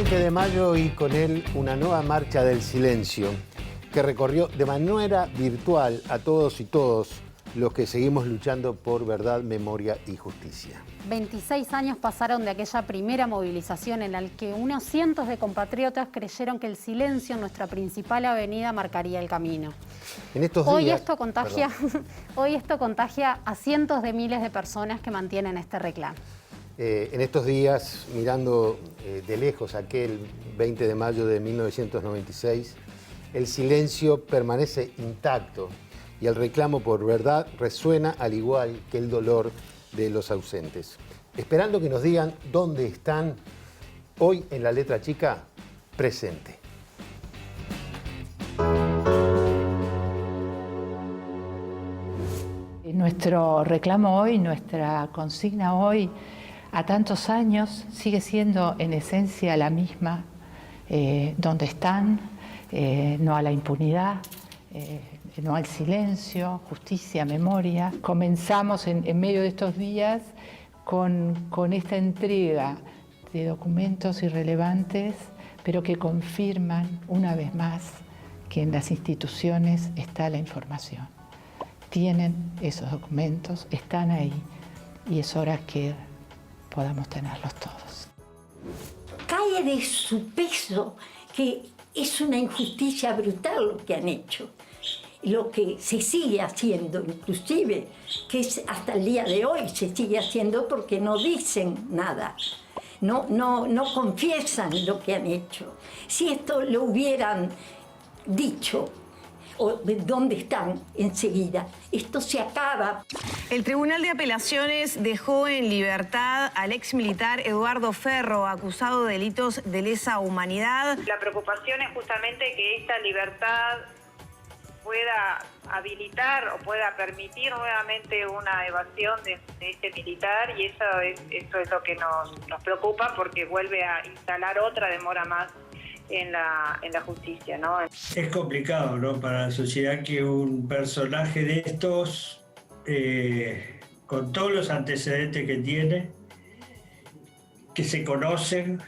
20 de mayo y con él una nueva marcha del silencio que recorrió de manera virtual a todos y todos los que seguimos luchando por verdad, memoria y justicia. 26 años pasaron de aquella primera movilización en la que unos cientos de compatriotas creyeron que el silencio en nuestra principal avenida marcaría el camino. En estos Hoy días, esto contagia a cientos de miles de personas que mantienen este reclamo. En estos días, mirando de lejos aquel 20 de mayo de 1996, el silencio permanece intacto y el reclamo por verdad resuena al igual que el dolor de los ausentes. Esperando que nos digan dónde están, hoy en La Letra Chica, presente. Nuestro reclamo hoy, nuestra consigna hoy, a tantos años, sigue siendo en esencia la misma. ¿Dónde están? No a la impunidad, no al silencio, justicia, memoria. Comenzamos en medio de estos días con esta entrega de documentos irrelevantes, pero que confirman una vez más que en las instituciones está la información. Tienen esos documentos, están ahí, y es hora que podamos tenerlos todos. Cae de su peso que es una injusticia brutal lo que han hecho. Lo que se sigue haciendo, inclusive, que es hasta el día de hoy se sigue haciendo porque no dicen nada. No confiesan lo que han hecho. Si esto lo hubieran dicho, o de dónde están enseguida, esto se acaba. El Tribunal de Apelaciones dejó en libertad al exmilitar Eduardo Ferro, acusado de delitos de lesa humanidad. La preocupación es justamente que esta libertad pueda habilitar o pueda permitir nuevamente una evasión de este militar, y eso es lo que nos preocupa, porque vuelve a instalar otra demora más en la justicia, ¿no? Es complicado, ¿no?, para la sociedad que un personaje de estos, con todos los antecedentes que tiene, que se conocen,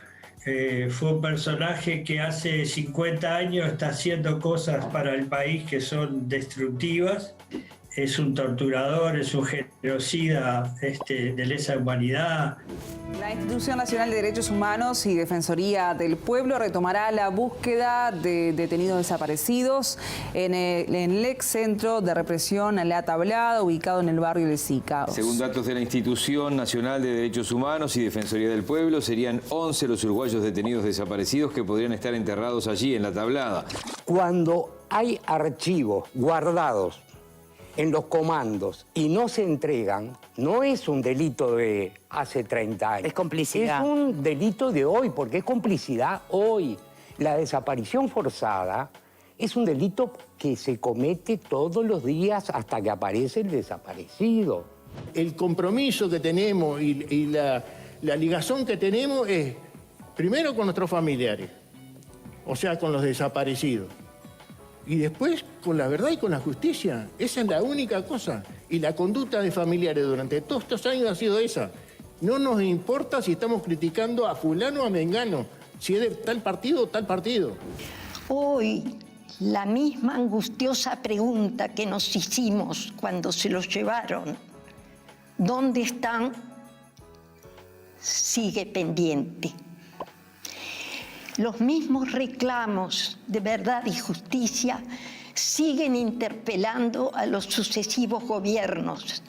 fue un personaje que hace 50 años está haciendo cosas para el país que son destructivas. Es un torturador, es un genocida de lesa humanidad. La Institución Nacional de Derechos Humanos y Defensoría del Pueblo retomará la búsqueda de detenidos desaparecidos en el ex centro de represión La Tablada, ubicado en el barrio de Sica. Según datos de la Institución Nacional de Derechos Humanos y Defensoría del Pueblo, serían 11 los uruguayos detenidos desaparecidos que podrían estar enterrados allí, en La Tablada. Cuando hay archivos guardados en los comandos y no se entregan, no es un delito de hace 30 años. Es complicidad. Es un delito de hoy, porque es complicidad hoy. La desaparición forzada es un delito que se comete todos los días hasta que aparece el desaparecido. El compromiso que tenemos y la ligazón que tenemos es, primero, con nuestros familiares, o sea, con los desaparecidos. Y después con la verdad y con la justicia. Esa es la única cosa. Y la conducta de familiares durante todos estos años ha sido esa. No nos importa si estamos criticando a fulano o a mengano, si es de tal partido o tal partido. Hoy, la misma angustiosa pregunta que nos hicimos cuando se los llevaron, ¿dónde están?, sigue pendiente. Los mismos reclamos de verdad y justicia siguen interpelando a los sucesivos gobiernos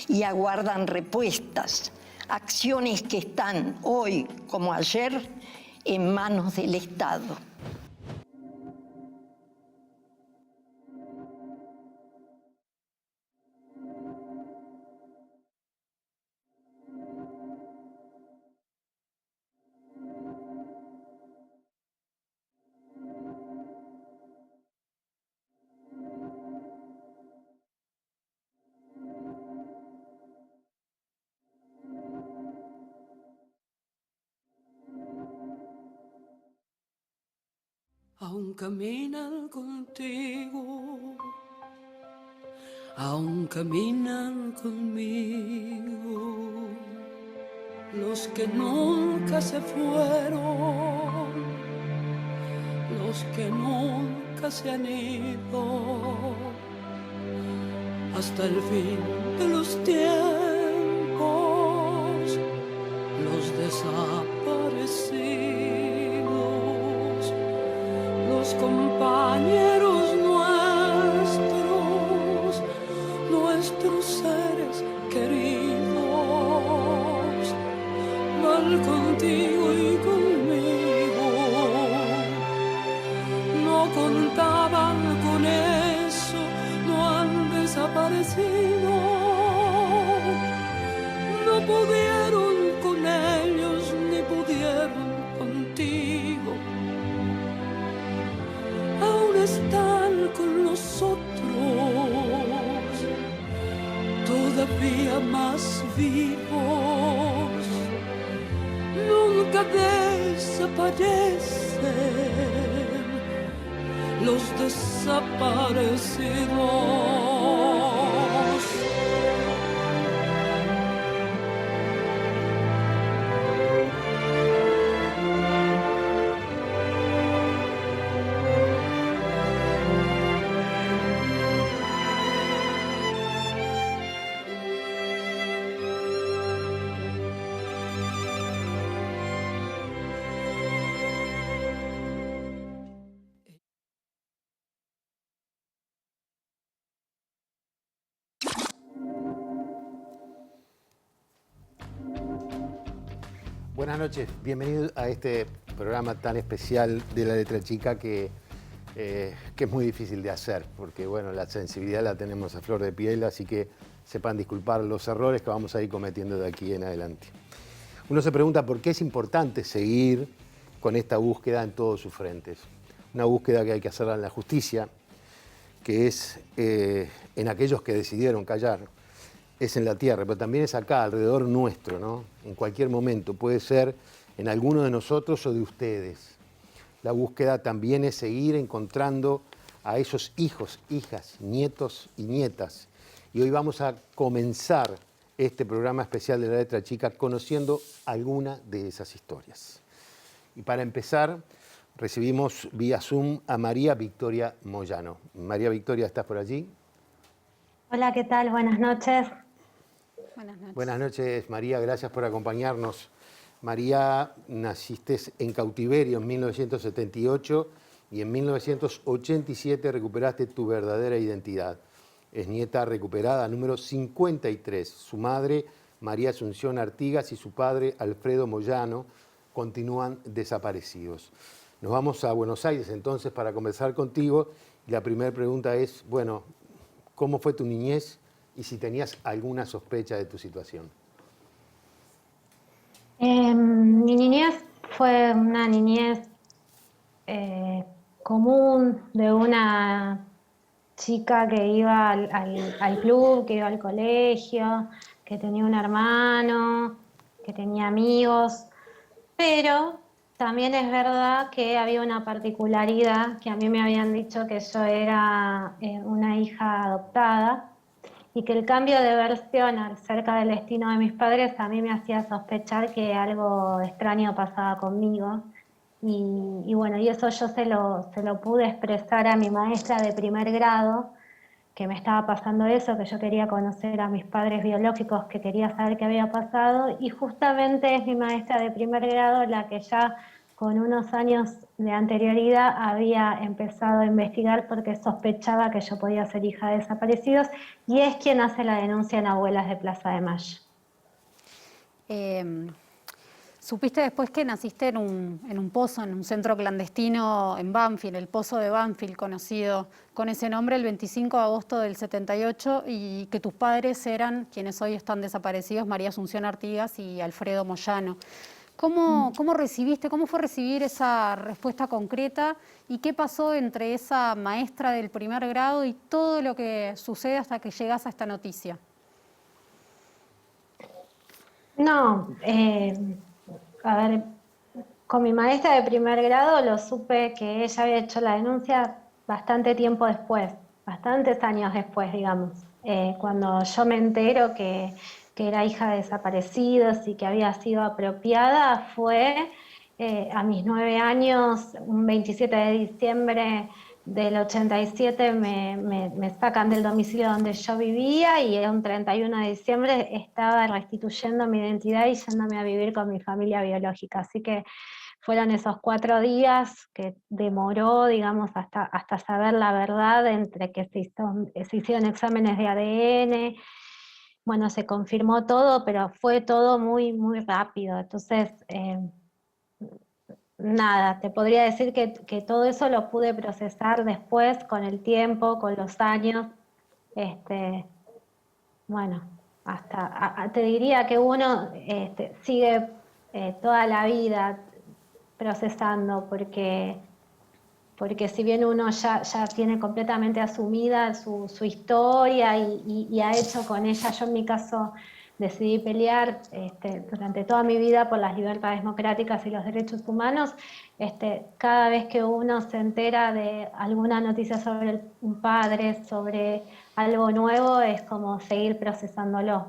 y aguardan respuestas, acciones que están hoy como ayer en manos del Estado. Aún caminan contigo, aún caminan conmigo, los que nunca se fueron, los que nunca se han ido, hasta el fin de los tiempos, los desaparecidos, los compañeros nuestros, nuestros seres queridos, van contigo y conmigo. No contaban con eso, no han desaparecido, no pudieron con ellos ni pudieron contigo. Aún están con nosotros, todavía más vivos, nunca desaparecen los desaparecidos. Buenas noches, bienvenidos a este programa tan especial de La Letra Chica que es muy difícil de hacer, porque bueno, la sensibilidad la tenemos a flor de piel, así que sepan disculpar los errores que vamos a ir cometiendo de aquí en adelante. Uno se pregunta por qué es importante seguir con esta búsqueda en todos sus frentes. Una búsqueda que hay que hacerla en la justicia, que es en aquellos que decidieron callar, es en la tierra, pero también es acá, alrededor nuestro, ¿no? En cualquier momento, puede ser en alguno de nosotros o de ustedes. La búsqueda también es seguir encontrando a esos hijos, hijas, nietos y nietas. Y hoy vamos a comenzar este programa especial de La Letra Chica conociendo alguna de esas historias. Y para empezar, recibimos vía Zoom a María Victoria Moyano. María Victoria, ¿estás por allí? Hola, ¿qué tal? Buenas noches. Buenas noches. Buenas noches, María, gracias por acompañarnos. María, naciste en cautiverio en 1978 y en 1987 recuperaste tu verdadera identidad. Es nieta recuperada número 53. Su madre, María Asunción Artigas, y su padre, Alfredo Moyano, continúan desaparecidos. Nos vamos a Buenos Aires entonces para conversar contigo. Y la primera pregunta es, bueno, ¿cómo fue tu niñez y si tenías alguna sospecha de tu situación? Mi niñez fue una niñez común de una chica que iba al club, que iba al colegio, que tenía un hermano, que tenía amigos, pero también es verdad que había una particularidad, que a mí me habían dicho que yo era una hija adoptada, y que el cambio de versión acerca del destino de mis padres a mí me hacía sospechar que algo extraño pasaba conmigo. Y bueno, y eso yo se lo pude expresar a mi maestra de primer grado, que me estaba pasando eso, que yo quería conocer a mis padres biológicos, que quería saber qué había pasado, y justamente es mi maestra de primer grado la que ya con unos años de anterioridad había empezado a investigar porque sospechaba que yo podía ser hija de desaparecidos, y es quien hace la denuncia en Abuelas de Plaza de Mayo. Supiste después que naciste en un pozo, en un centro clandestino en Banfield, el Pozo de Banfield, conocido con ese nombre, el 25 de agosto del 78, y que tus padres eran quienes hoy están desaparecidos, María Asunción Artigas y Alfredo Moyano. ¿Cómo recibiste, cómo fue recibir esa respuesta concreta y qué pasó entre esa maestra del primer grado y todo lo que sucede hasta que llegas a esta noticia? No, a ver, con mi maestra de primer grado lo supe que ella había hecho la denuncia bastante tiempo después, bastantes años después, digamos. Cuando yo me entero que era hija de desaparecidos y que había sido apropiada, fue a mis 9 años, un 27 de diciembre del 87 me sacan del domicilio donde yo vivía y un 31 de diciembre estaba restituyendo mi identidad y yéndome a vivir con mi familia biológica. Así que fueron esos 4 días que demoró, digamos, hasta saber la verdad, entre que se hicieron exámenes de ADN, bueno, se confirmó todo, pero fue todo muy, muy rápido. Entonces, nada, te podría decir que todo eso lo pude procesar después, con el tiempo, con los años. Bueno, te diría que uno sigue toda la vida procesando, porque si bien uno ya tiene completamente asumida su historia y ha hecho con ella, yo en mi caso decidí pelear durante toda mi vida por las libertades democráticas y los derechos humanos. Cada vez que uno se entera de alguna noticia sobre un padre, sobre algo nuevo, es como seguir procesándolo.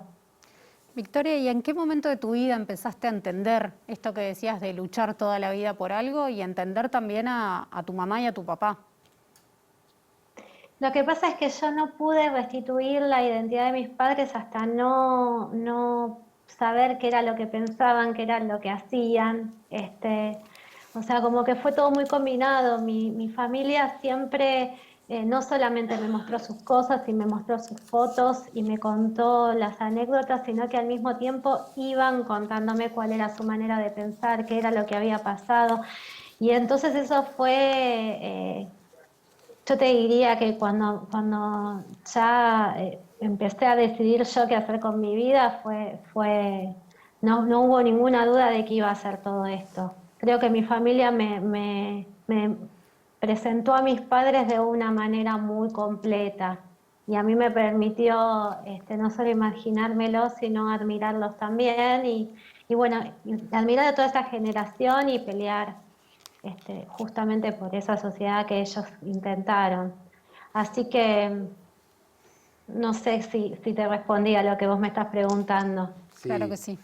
Victoria, ¿y en qué momento de tu vida empezaste a entender esto que decías de luchar toda la vida por algo y a entender también a tu mamá y a tu papá? Lo que pasa es que yo no pude restituir la identidad de mis padres hasta no saber qué era lo que pensaban, qué era lo que hacían. O sea, como que fue todo muy combinado. Mi familia siempre no solamente me mostró sus cosas y me mostró sus fotos y me contó las anécdotas, sino que al mismo tiempo iban contándome cuál era su manera de pensar, qué era lo que había pasado. Y entonces eso fue... yo te diría que cuando ya empecé a decidir yo qué hacer con mi vida, no hubo ninguna duda de que iba a hacer todo esto. Creo que mi familia me presentó a mis padres de una manera muy completa y a mí me permitió no solo imaginármelo, sino admirarlos también y bueno, admirar a toda esa generación y pelear justamente por esa sociedad que ellos intentaron. Así que no sé si te respondí a lo que vos me estás preguntando. Sí. Claro que sí.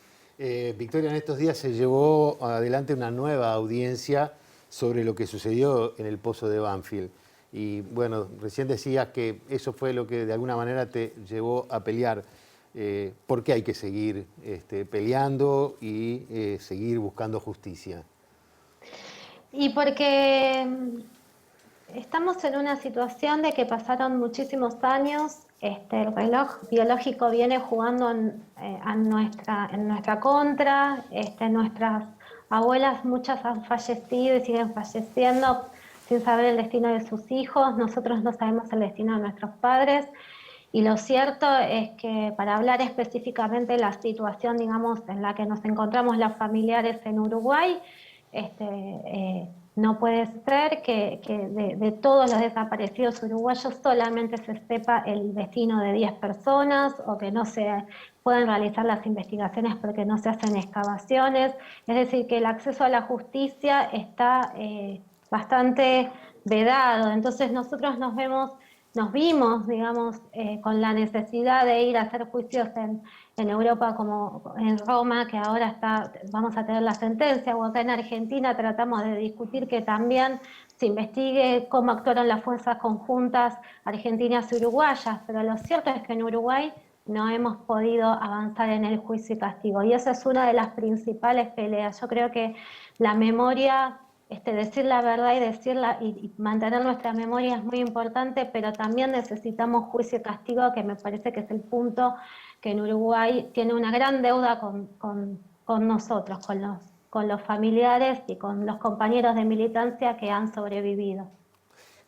Victoria, en estos días se llevó adelante una nueva audiencia sobre lo que sucedió en el pozo de Banfield. Y bueno, recién decías que eso fue lo que de alguna manera te llevó a pelear. ¿Por qué hay que seguir peleando y seguir buscando justicia? Y porque estamos en una situación de que pasaron muchísimos años, el reloj biológico viene jugando en nuestra contra, nuestras abuelas muchas han fallecido y siguen falleciendo sin saber el destino de sus hijos, nosotros no sabemos el destino de nuestros padres. Y lo cierto es que para hablar específicamente de la situación, digamos, en la que nos encontramos las familiares en Uruguay, no puede ser que de todos los desaparecidos uruguayos solamente se sepa el destino de 10 personas o que no se pueden realizar las investigaciones porque no se hacen excavaciones. Es decir, que el acceso a la justicia está bastante vedado. Entonces nosotros nos vimos, digamos, con la necesidad de ir a hacer juicios en Europa, como en Roma, que ahora vamos a tener la sentencia, o acá en Argentina tratamos de discutir que también se investigue cómo actuaron las fuerzas conjuntas argentinas y uruguayas, pero lo cierto es que en Uruguay no hemos podido avanzar en el juicio y castigo, y esa es una de las principales peleas. Yo creo que la memoria... decir la verdad y mantener nuestra memoria es muy importante, pero también necesitamos juicio y castigo, que me parece que es el punto que en Uruguay tiene una gran deuda con nosotros, con los familiares y con los compañeros de militancia que han sobrevivido.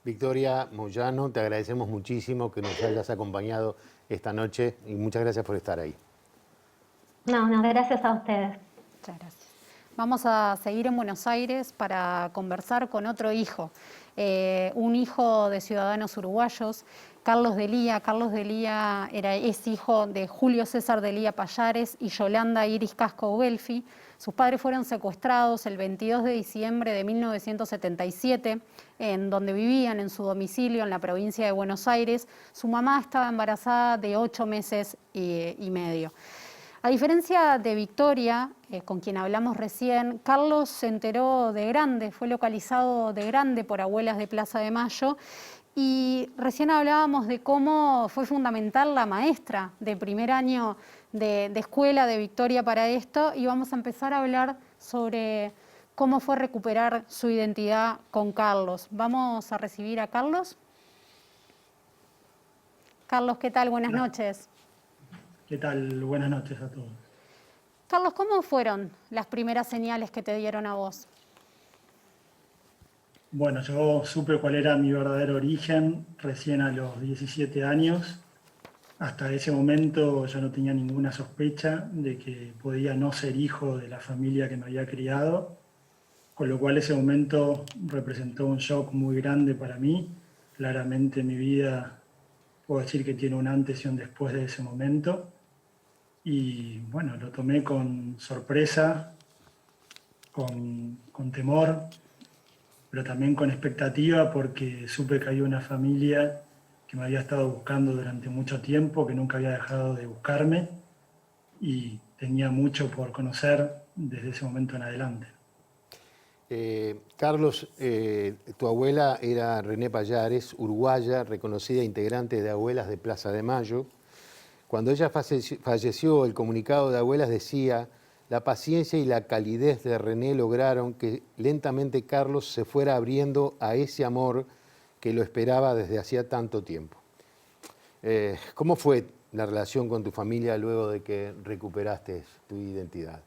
Victoria Moyano, te agradecemos muchísimo que nos hayas acompañado esta noche y muchas gracias por estar ahí. No, gracias a ustedes. Muchas gracias. Vamos a seguir en Buenos Aires para conversar con otro hijo, un hijo de ciudadanos uruguayos, Carlos Delía. Carlos Delía es hijo de Julio César Delía Payares y Yolanda Iris Casco Belfi. Sus padres fueron secuestrados el 22 de diciembre de 1977, en donde vivían en su domicilio en la provincia de Buenos Aires. Su mamá estaba embarazada de 8 meses y medio. A diferencia de Victoria, con quien hablamos recién, Carlos se enteró de grande, fue localizado de grande por abuelas de Plaza de Mayo, y recién hablábamos de cómo fue fundamental la maestra de primer año de escuela de Victoria para esto, y vamos a empezar a hablar sobre cómo fue recuperar su identidad con Carlos. Vamos a recibir a Carlos. Carlos, ¿qué tal? Buenas noches. ¿Qué tal? Buenas noches a todos. Carlos, ¿cómo fueron las primeras señales que te dieron a vos? Bueno, yo supe cuál era mi verdadero origen recién a los 17 años. Hasta ese momento yo no tenía ninguna sospecha de que podía no ser hijo de la familia que me había criado, con lo cual ese momento representó un shock muy grande para mí. Claramente mi vida, puedo decir que tiene un antes y un después de ese momento. Y bueno, lo tomé con sorpresa, con temor, pero también con expectativa, porque supe que había una familia que me había estado buscando durante mucho tiempo, que nunca había dejado de buscarme, y tenía mucho por conocer desde ese momento en adelante. Carlos, tu abuela era René Pallares, uruguaya, reconocida integrante de Abuelas de Plaza de Mayo. Cuando ella falleció, el comunicado de Abuelas decía: la paciencia y la calidez de René lograron que lentamente Carlos se fuera abriendo a ese amor que lo esperaba desde hacía tanto tiempo. ¿Cómo fue la relación con tu familia luego de que recuperaste tu identidad?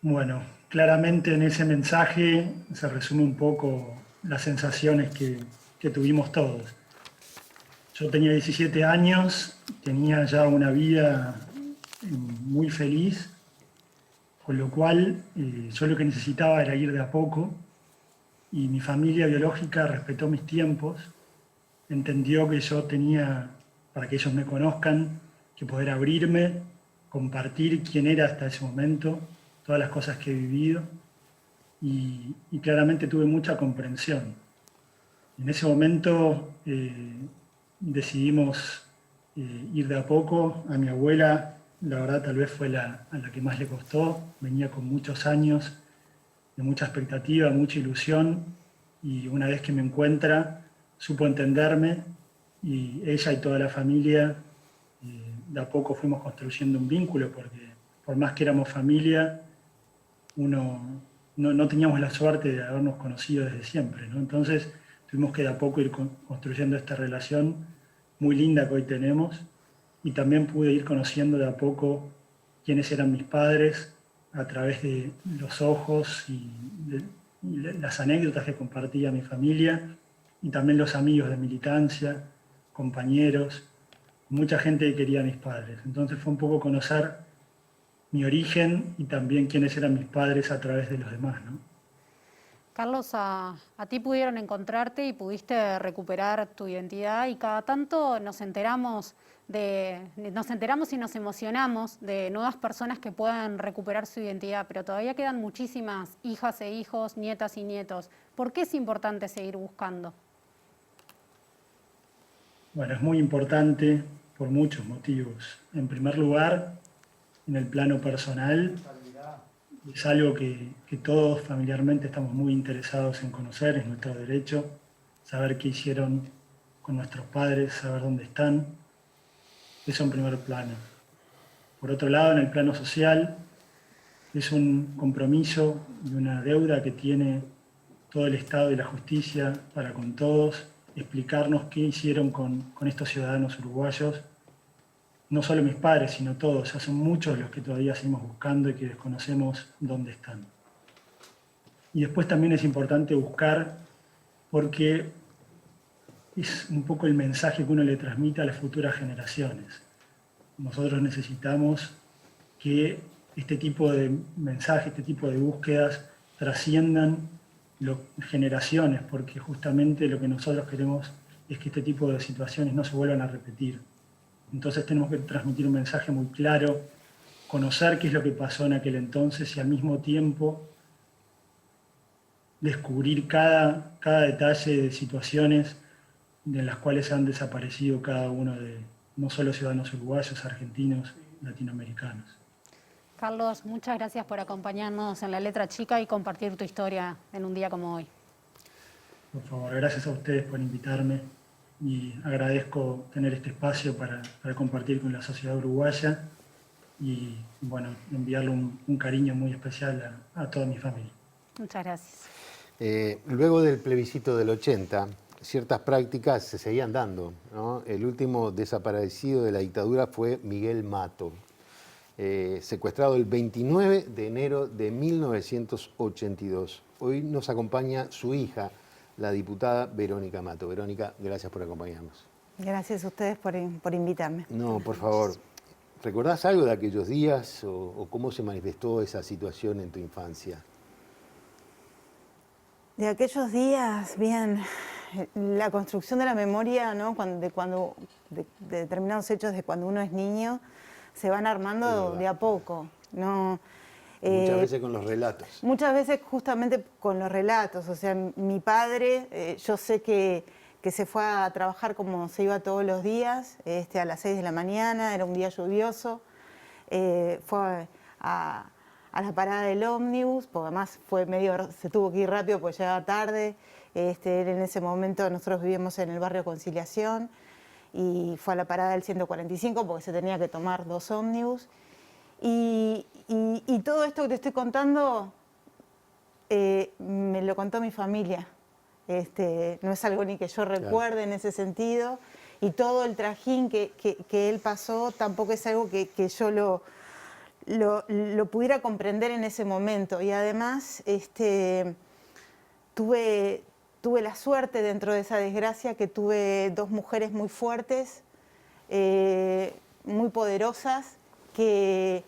Bueno, claramente en ese mensaje se resume un poco las sensaciones que tuvimos todos. Yo tenía 17 años, tenía ya una vida muy feliz, con lo cual yo lo que necesitaba era ir de a poco, y mi familia biológica respetó mis tiempos, entendió que yo tenía, para que ellos me conozcan, que poder abrirme, compartir quién era hasta ese momento, todas las cosas que he vivido, y claramente tuve mucha comprensión. En ese momento decidimos ir de a poco. A mi abuela, la verdad, tal vez fue a la que más le costó. Venía con muchos años, de mucha expectativa, mucha ilusión, y una vez que me encuentra, supo entenderme, y ella y toda la familia de a poco fuimos construyendo un vínculo, porque por más que éramos familia, no teníamos la suerte de habernos conocido desde siempre, ¿no? Entonces tuvimos que de a poco ir construyendo esta relación muy linda que hoy tenemos, y también pude ir conociendo de a poco quiénes eran mis padres a través de los ojos y las anécdotas que compartía mi familia, y también los amigos de militancia, compañeros, mucha gente que quería a mis padres. Entonces fue un poco conocer mi origen y también quiénes eran mis padres a través de los demás, ¿no? Carlos, a ti pudieron encontrarte y pudiste recuperar tu identidad, y cada tanto nos enteramos y nos emocionamos de nuevas personas que puedan recuperar su identidad, pero todavía quedan muchísimas hijas e hijos, nietas y nietos. ¿Por qué es importante seguir buscando? Bueno, es muy importante por muchos motivos. En primer lugar, en el plano personal, es algo que todos familiarmente estamos muy interesados en conocer, es nuestro derecho, saber qué hicieron con nuestros padres, saber dónde están. Eso en primer plano. Por otro lado, en el plano social, es un compromiso y una deuda que tiene todo el Estado y la justicia para con todos, explicarnos qué hicieron con estos ciudadanos uruguayos. No solo mis padres, sino todos. Ya son muchos los que todavía seguimos buscando y que desconocemos dónde están. Y después también es importante buscar, porque es un poco el mensaje que uno le transmite a las futuras generaciones. Nosotros necesitamos que este tipo de mensajes, este tipo de búsquedas trasciendan generaciones, porque justamente lo que nosotros queremos es que este tipo de situaciones no se vuelvan a repetir. Entonces tenemos que transmitir un mensaje muy claro, conocer qué es lo que pasó en aquel entonces, y al mismo tiempo descubrir cada detalle de situaciones en las cuales han desaparecido cada uno no solo ciudadanos uruguayos, argentinos, latinoamericanos. Carlos, muchas gracias por acompañarnos en La Letra Chica y compartir tu historia en un día como hoy. Por favor, gracias a ustedes por invitarme y agradezco tener este espacio para compartir con la sociedad uruguaya y, bueno, enviarle un cariño muy especial a toda mi familia. Muchas gracias. Luego del plebiscito del 80, ciertas prácticas se seguían dando, ¿no? El último desaparecido de la dictadura fue Miguel Mato, secuestrado el 29 de enero de 1982. Hoy nos acompaña su hija, la diputada Verónica Mato. Verónica, gracias por acompañarnos. Gracias a ustedes por invitarme. No, por favor, ¿recordás algo de aquellos días o cómo se manifestó esa situación en tu infancia? De aquellos días, bien, la construcción de la memoria, ¿no? De determinados hechos de cuando uno es niño, se van armando de a poco, ¿no? Muchas veces con los relatos. Muchas veces justamente con los relatos. O sea, mi padre, yo sé que se fue a trabajar como se iba todos los días, a las 6 de la mañana, era un día lluvioso. Fue a la parada del ómnibus, porque además se tuvo que ir rápido porque llegaba tarde. En ese momento nosotros vivíamos en el barrio Conciliación y fue a la parada del 145 porque se tenía que tomar 2 ómnibus. Y todo esto que te estoy contando me lo contó mi familia. No es algo ni que yo recuerde en ese sentido. Y todo el trajín que él pasó tampoco es algo que yo lo pudiera comprender en ese momento. Y además tuve la suerte dentro de esa desgracia que tuve 2 mujeres muy fuertes, muy poderosas, que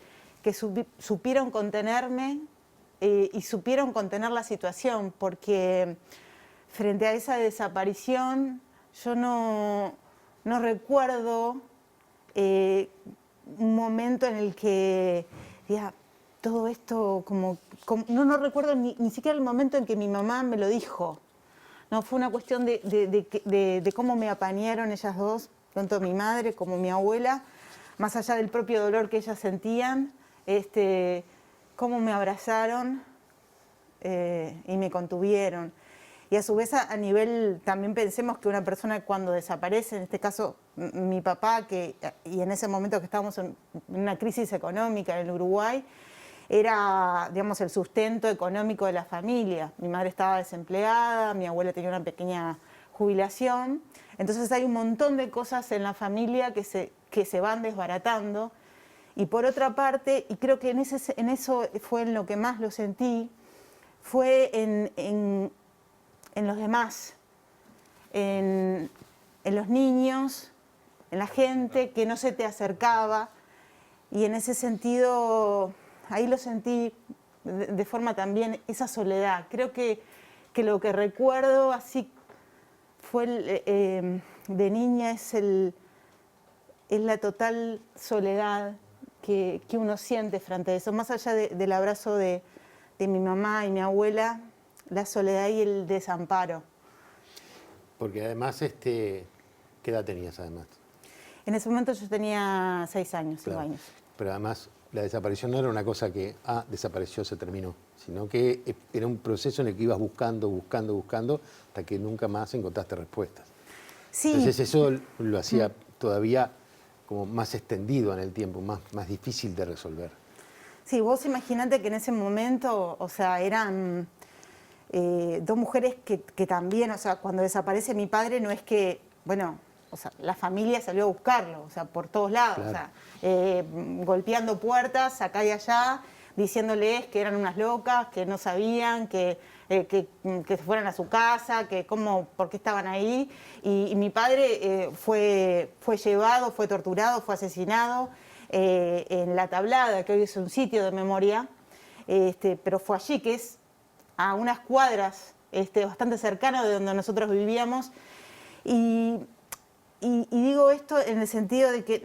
supieron contenerme y supieron contener la situación, porque frente a esa desaparición yo no recuerdo un momento en el que diga, todo esto no recuerdo ni siquiera el momento en que mi mamá me lo dijo. No, fue una cuestión de cómo me apañaron ellas dos, tanto mi madre como mi abuela, más allá del propio dolor que ellas sentían, cómo me abrazaron y me contuvieron. Y a su vez a nivel, también pensemos que una persona cuando desaparece, en este caso mi papá, y en ese momento que estábamos en una crisis económica en el Uruguay, era, digamos, el sustento económico de la familia. Mi madre estaba desempleada, mi abuela tenía una pequeña jubilación. Entonces hay un montón de cosas en la familia que se van desbaratando. Y por otra parte, y creo que en eso fue en lo que más lo sentí, fue en los demás, en los niños, en la gente que no se te acercaba. Y en ese sentido, ahí lo sentí de forma también, esa soledad. Creo que lo que recuerdo así fue de niña es la total soledad que uno siente frente a eso. Más allá del abrazo de mi mamá y mi abuela, la soledad y el desamparo. Porque además, ¿qué edad tenías además? En ese momento yo tenía 6 años, 5 años. Pero además la desaparición no era una cosa que, desapareció, se terminó, sino que era un proceso en el que ibas buscando, hasta que nunca más encontraste respuestas. Sí. Entonces eso lo hacía todavía como más extendido en el tiempo, más difícil de resolver. Sí, vos imaginate que en ese momento, o sea, eran 2 mujeres que también, o sea, cuando desaparece mi padre no es que, bueno, o sea, la familia salió a buscarlo, o sea, por todos lados, claro. O sea, golpeando puertas acá y allá, diciéndoles que eran unas locas, que no sabían, que se fueran a su casa, por qué estaban ahí. Y mi padre fue llevado, fue torturado, fue asesinado en La Tablada, que hoy es un sitio de memoria, pero fue allí, que es a unas cuadras bastante cercano de donde nosotros vivíamos. Y digo esto en el sentido de que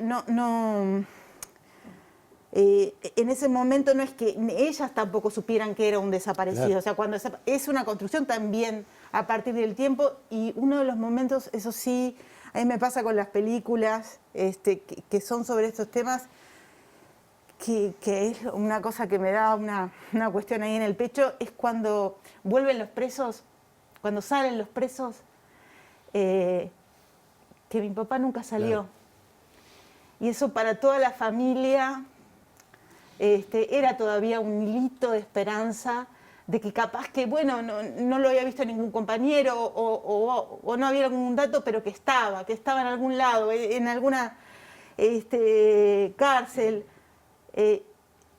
en ese momento no es que ellas tampoco supieran que era un desaparecido. Claro. O sea, cuando es una construcción también a partir del tiempo. Y uno de los momentos, eso sí, a mí me pasa con las películas que son sobre estos temas, que es una cosa que me da una cuestión ahí en el pecho, es cuando vuelven los presos, cuando salen los presos, que mi papá nunca salió. Claro. Y eso para toda la familia era todavía un hilito de esperanza de que capaz que, bueno, no lo había visto ningún compañero o no había algún dato, pero que estaba en algún lado, en alguna cárcel.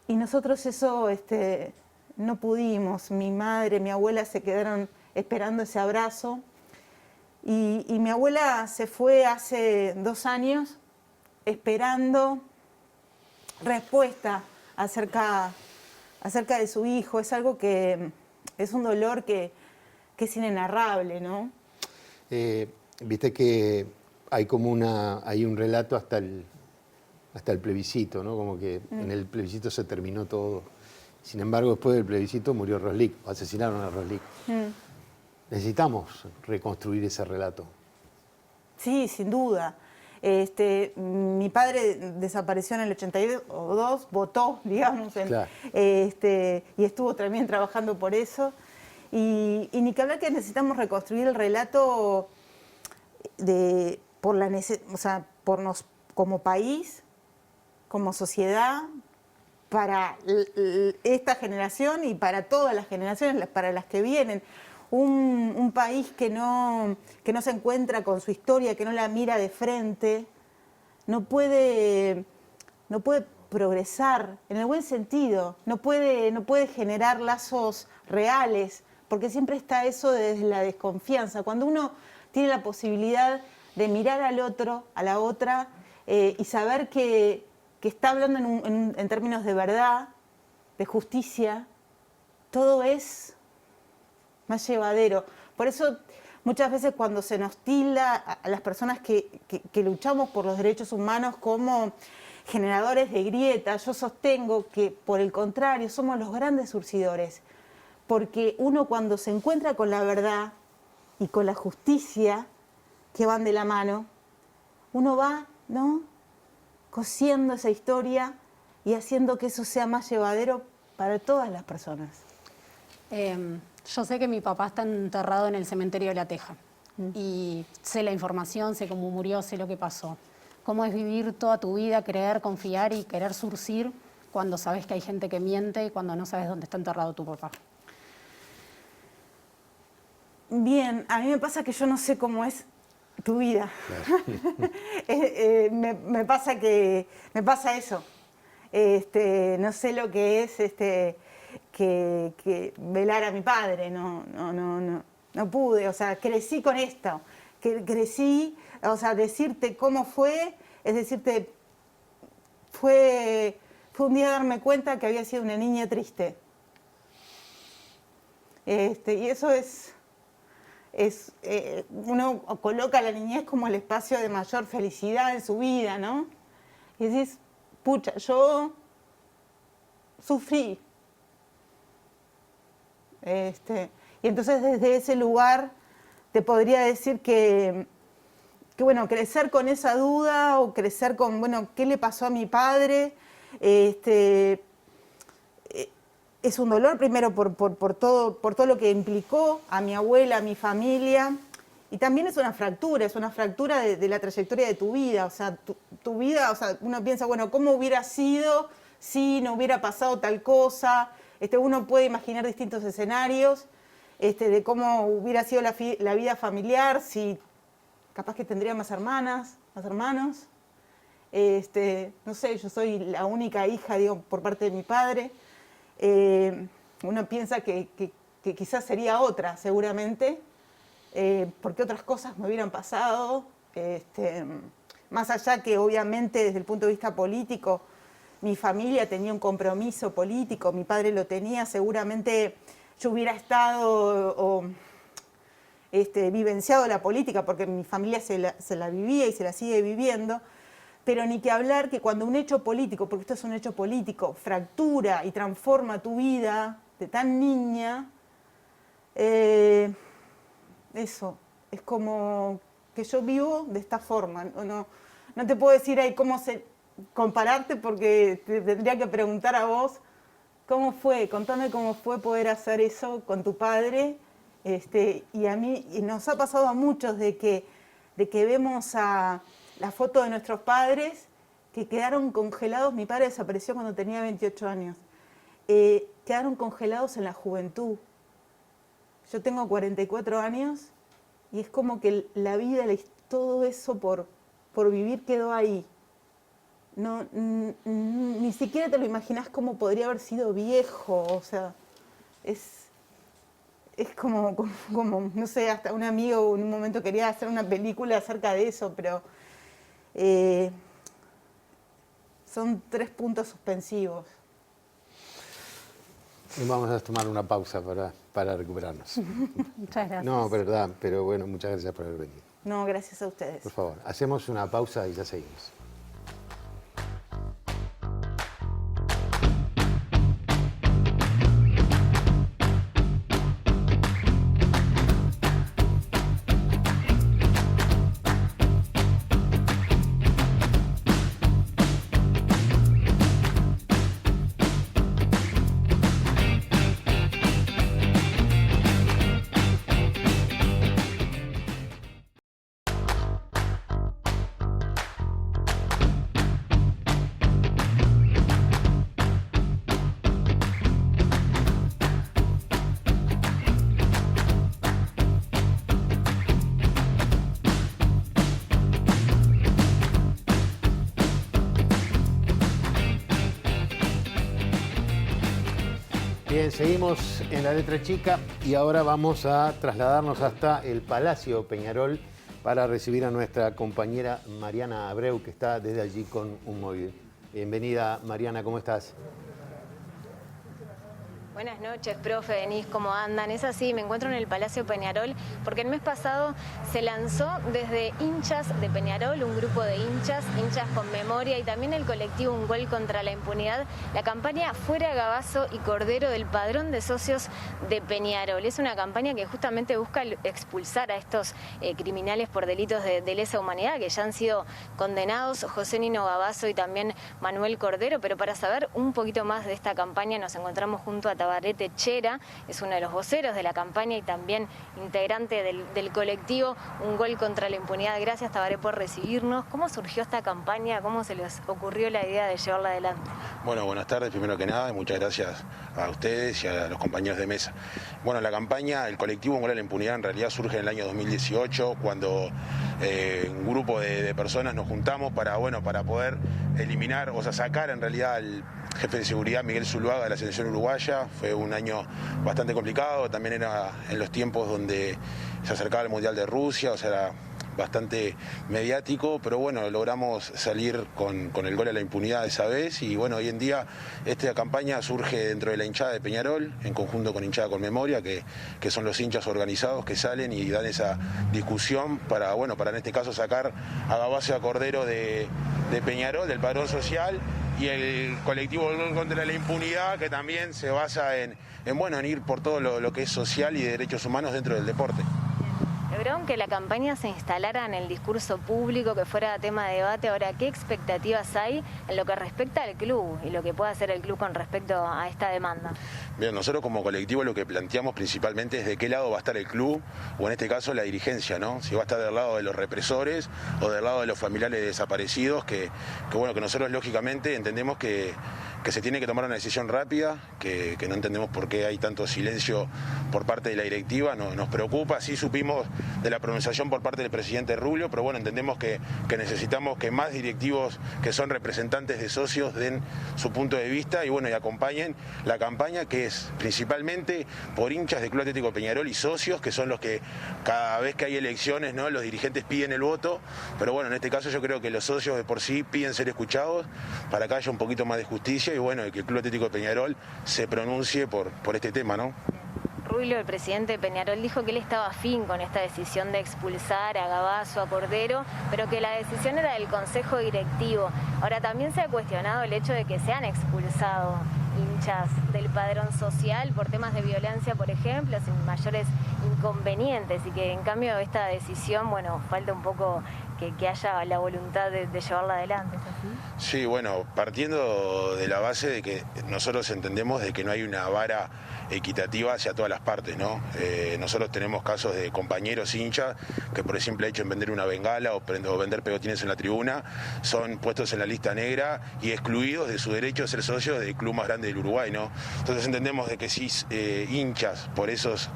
Y nosotros eso no pudimos. Mi madre, mi abuela se quedaron esperando ese abrazo. Y mi abuela se fue hace 2 años esperando respuesta acerca de su hijo. Es algo que es un dolor que es inenarrable, ¿no? Viste que hay hay un relato hasta el plebiscito, ¿no? Como que en el plebiscito se terminó todo. Sin embargo, después del plebiscito murió Roslik, asesinaron a Roslik. Necesitamos reconstruir ese relato. Sí, sin duda. Mi padre desapareció en el 82, votó, digamos, claro. Y estuvo también trabajando por eso. Y ni que hablar que necesitamos reconstruir el relato como país, como sociedad, para esta generación y para todas las generaciones, para las que vienen. Un país que no se encuentra con su historia, que no la mira de frente, no puede progresar en el buen sentido, no puede generar lazos reales, porque siempre está eso desde la desconfianza. Cuando uno tiene la posibilidad de mirar al otro, a la otra, y saber que está hablando en términos de verdad, de justicia, todo es más llevadero. Por eso muchas veces cuando se nos tilda a las personas que luchamos por los derechos humanos como generadores de grietas, yo sostengo que por el contrario somos los grandes surcidores, porque uno cuando se encuentra con la verdad y con la justicia que van de la mano, uno va, ¿no?, cosiendo esa historia y haciendo que eso sea más llevadero para todas las personas. Yo sé que mi papá está enterrado en el cementerio de La Teja y sé la información, sé cómo murió, sé lo que pasó. ¿Cómo es vivir toda tu vida, creer, confiar y querer surcir cuando sabes que hay gente que miente y cuando no sabes dónde está enterrado tu papá? Bien, a mí me pasa que yo no sé cómo es tu vida. Claro. Me pasa eso. No sé lo que es que velar a mi padre, no pude, o sea, crecí con esto, crecí, o sea, decirte cómo fue, es decirte, fue un día darme cuenta que había sido una niña triste. Y eso uno coloca a la niñez como el espacio de mayor felicidad en su vida, ¿no? Y decís, pucha, yo sufrí. Y entonces desde ese lugar te podría decir que bueno, crecer con esa duda o crecer con, bueno, ¿qué le pasó a mi padre? Es un dolor primero por todo lo que implicó a mi abuela, a mi familia, y también es una fractura de la trayectoria de tu vida, o sea, tu vida, o sea, uno piensa, bueno, ¿cómo hubiera sido si no hubiera pasado tal cosa? Uno puede imaginar distintos escenarios de cómo hubiera sido la vida familiar, si capaz que tendría más hermanas, más hermanos. No sé, yo soy la única hija, digo, por parte de mi padre. Uno piensa que quizás sería otra, seguramente, porque otras cosas me hubieran pasado. Más allá que, obviamente, desde el punto de vista político, mi familia tenía un compromiso político, mi padre lo tenía, seguramente yo hubiera estado vivenciado la política, porque mi familia se la vivía y se la sigue viviendo, pero ni que hablar que cuando un hecho político, porque esto es un hecho político, fractura y transforma tu vida de tan niña, eso, es como que yo vivo de esta forma. No te puedo decir ahí compararte porque te tendría que preguntar a vos cómo fue, contame cómo fue poder hacer eso con tu padre. Y a mí, y nos ha pasado a muchos de que vemos la foto de nuestros padres que quedaron congelados. Mi padre desapareció cuando tenía 28 años. Quedaron congelados en la juventud. Yo tengo 44 años y es como que la vida, todo eso por vivir quedó ahí. No, ni siquiera te lo imaginás cómo podría haber sido viejo. O sea, es como, no sé, hasta un amigo en un momento quería hacer una película acerca de eso, pero son 3 puntos suspensivos. Y vamos a tomar una pausa para recuperarnos. Muchas gracias. No, verdad, pero bueno, muchas gracias por haber venido. No, gracias a ustedes. Por favor, hacemos una pausa y ya seguimos. Bien, seguimos en La Letra Chica y ahora vamos a trasladarnos hasta el Palacio Peñarol para recibir a nuestra compañera Mariana Abreu, que está desde allí con un móvil. Bienvenida, Mariana, ¿cómo estás? Buenas noches, profe, Denise, ¿cómo andan? Es así, me encuentro en el Palacio Peñarol porque el mes pasado se lanzó desde hinchas de Peñarol, un grupo de hinchas con memoria y también el colectivo Un Gol contra la Impunidad, la campaña Fuera Gabazo y Cordero del padrón de socios de Peñarol. Es una campaña que justamente busca expulsar a estos criminales por delitos de lesa humanidad que ya han sido condenados, José Nino Gabazo y también Manuel Cordero, pero para saber un poquito más de esta campaña nos encontramos junto a Tabaré Techera, es uno de los voceros de la campaña y también integrante del colectivo Un Gol contra la Impunidad. Gracias, Tabaré, por recibirnos. ¿Cómo surgió esta campaña? ¿Cómo se les ocurrió la idea de llevarla adelante? Bueno, buenas tardes, primero que nada, y muchas gracias a ustedes y a los compañeros de mesa. Bueno, la campaña, el colectivo Un Gol a la Impunidad en realidad surge en el año 2018, cuando un grupo de personas nos juntamos para poder eliminar, o sea, sacar en realidad al jefe de seguridad Miguel Zuluaga de la selección uruguaya. Fue un año bastante complicado, también era en los tiempos donde se acercaba el Mundial de Rusia, o sea, era bastante mediático, pero bueno, logramos salir con el gol a la impunidad esa vez y bueno, hoy en día esta campaña surge dentro de la hinchada de Peñarol, en conjunto con Hinchada con Memoria, que son los hinchas organizados que salen y dan esa discusión para en este caso sacar a Gabazo y a Cordero de Peñarol, del padrón social, y el colectivo contra la impunidad, que también se basa en ir por todo lo que es social y de derechos humanos dentro del deporte. Lograron que la campaña se instalara en el discurso público, que fuera tema de debate. Ahora, ¿qué expectativas hay en lo que respecta al club y lo que puede hacer el club con respecto a esta demanda? Bien, nosotros como colectivo lo que planteamos principalmente es de qué lado va a estar el club, o en este caso la dirigencia, ¿no? Si va a estar del lado de los represores o del lado de los familiares desaparecidos, que nosotros lógicamente entendemos que se tiene que tomar una decisión rápida, que no entendemos por qué hay tanto silencio por parte de la directiva, nos preocupa. Sí supimos de la pronunciación por parte del presidente Rubio, pero entendemos que necesitamos que más directivos que son representantes de socios den su punto de vista y acompañen la campaña, que es principalmente por hinchas del Club Atlético Peñarol y socios, que son los que cada vez que hay elecciones, ¿no?, los dirigentes piden el voto, pero en este caso yo creo que los socios de por sí piden ser escuchados para que haya un poquito más de justicia y que el Club Atlético de Peñarol se pronuncie por este tema, ¿no? Rubio, el presidente de Peñarol, dijo que él estaba afín con esta decisión de expulsar a Gabazo, a Cordero, pero que la decisión era del Consejo Directivo. Ahora, también se ha cuestionado el hecho de que se han expulsado hinchas del padrón social por temas de violencia, por ejemplo, sin mayores inconvenientes y que en cambio esta decisión, bueno, falta un poco que haya la voluntad de llevarla adelante, ¿es así? Sí, bueno, partiendo de la base de que nosotros entendemos de que no hay una vara equitativa hacia todas las partes, ¿no? Nosotros tenemos casos de compañeros hinchas que por el simple hecho de vender una bengala o vender pegotines en la tribuna son puestos en la lista negra y excluidos de su derecho a ser socios del club más grande del Uruguay, ¿no? Entonces entendemos de que si hinchas por esos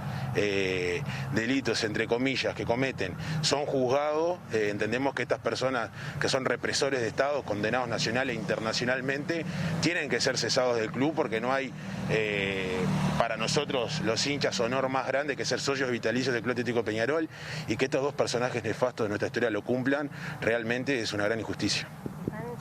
delitos, entre comillas, que cometen, son juzgados, entendemos que estas personas que son represores de Estado, condenados nacional e internacionalmente, tienen que ser cesados del club porque no hay, para nosotros, los hinchas, honor más grande que ser socios vitalicios del Club Atlético Peñarol, y que estos dos personajes nefastos de nuestra historia lo cumplan, realmente es una gran injusticia.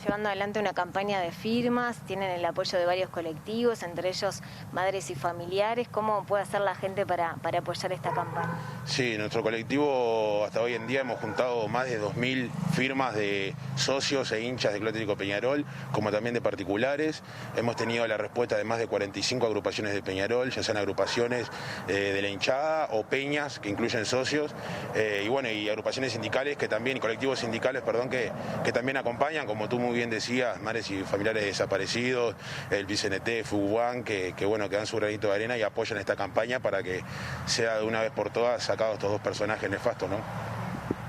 Llevando adelante una campaña de firmas, tienen el apoyo de varios colectivos, entre ellos madres y familiares. ¿Cómo puede hacer la gente para apoyar esta campaña? Sí, nuestro colectivo hasta hoy en día hemos juntado más de 2.000 firmas de socios e hinchas del Club Atlético Peñarol, como también de particulares. Hemos tenido la respuesta de más de 45 agrupaciones de Peñarol, ya sean agrupaciones de la hinchada o peñas que incluyen socios, y bueno, y agrupaciones sindicales que también, y colectivos sindicales, perdón, que también acompañan, como tú muy bien decías, madres y familiares desaparecidos, el PCNT, FUBUAN, que bueno, que dan su granito de arena y apoyan esta campaña para que sea de una vez por todas sacados estos dos personajes nefastos, ¿no?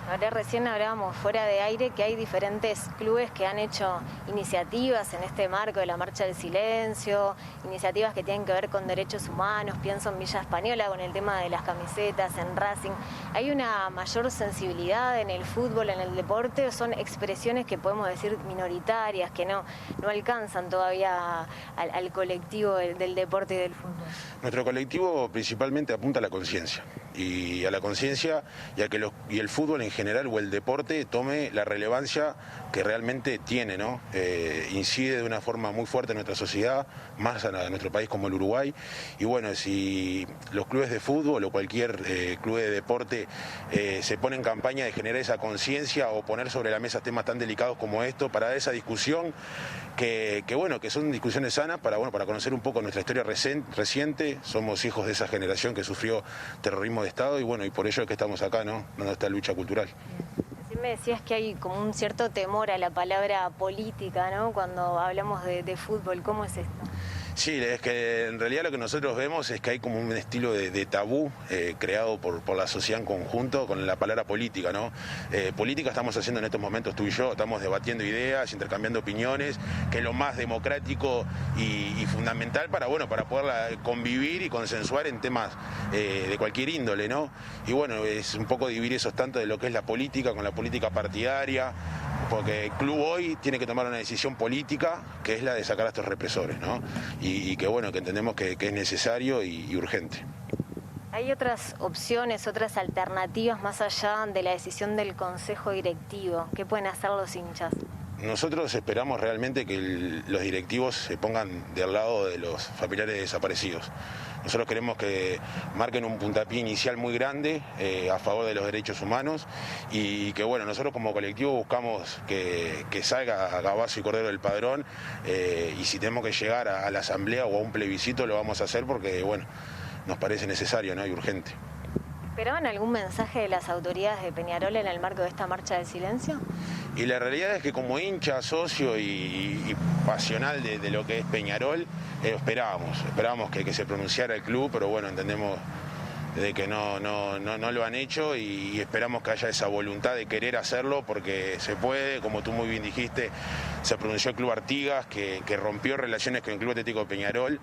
Ahora recién hablábamos fuera de aire que hay diferentes clubes que han hecho iniciativas en este marco de la Marcha del Silencio, iniciativas que tienen que ver con derechos humanos, pienso en Villa Española con el tema de las camisetas, en Racing. ¿Hay una mayor sensibilidad en el fútbol, en el deporte, o son expresiones que podemos decir minoritarias, que no alcanzan todavía al colectivo del deporte y del fútbol? Nuestro colectivo principalmente apunta a la conciencia, y a la conciencia y a que el fútbol en general o el deporte tome la relevancia que realmente tiene, ¿no? Incide de una forma muy fuerte en nuestra sociedad, más a nuestro país como el Uruguay, y bueno, si los clubes de fútbol o cualquier club de deporte se pone en campaña de generar esa conciencia o poner sobre la mesa temas tan delicados como esto, para dar esa discusión que bueno, que son discusiones sanas para conocer un poco nuestra historia reciente. Somos hijos de esa generación que sufrió terrorismo de Estado, y bueno, y por ello es que estamos acá, ¿no? Donde está lucha cultural. Recién me decías que hay como un cierto temor a la palabra política, ¿no? Cuando hablamos de fútbol, ¿cómo es esto? Sí, es que en realidad lo que nosotros vemos es que hay como un estilo de tabú creado por la sociedad en conjunto con la palabra política, ¿no? Política estamos haciendo en estos momentos tú y yo, estamos debatiendo ideas, intercambiando opiniones, que es lo más democrático y fundamental para poder convivir y consensuar en temas de cualquier índole, ¿no? Y bueno, es un poco dividir esos tanto de lo que es la política con la política partidaria, porque el club hoy tiene que tomar una decisión política, que es la de sacar a estos represores, ¿no? Y que bueno, que entendemos que es necesario y urgente. ¿Hay otras opciones, otras alternativas más allá de la decisión del Consejo Directivo? ¿Qué pueden hacer los hinchas? Nosotros esperamos realmente que los directivos se pongan del lado de los familiares desaparecidos. Nosotros queremos que marquen un puntapié inicial muy grande a favor de los derechos humanos, y que bueno, nosotros como colectivo buscamos que salga a Gabazo y Cordero del padrón, y si tenemos que llegar a la asamblea o a un plebiscito lo vamos a hacer porque bueno, nos parece necesario, ¿no? Y urgente. ¿Esperaban algún mensaje de las autoridades de Peñarol en el marco de esta marcha del silencio? Y la realidad es que como hincha, socio y pasional de lo que es Peñarol, esperábamos que se pronunciara el club, pero bueno, entendemos de que no lo han hecho, y esperamos que haya esa voluntad de querer hacerlo porque se puede. Como tú muy bien dijiste, se pronunció el Club Artigas, que rompió relaciones con el Club Atlético Peñarol,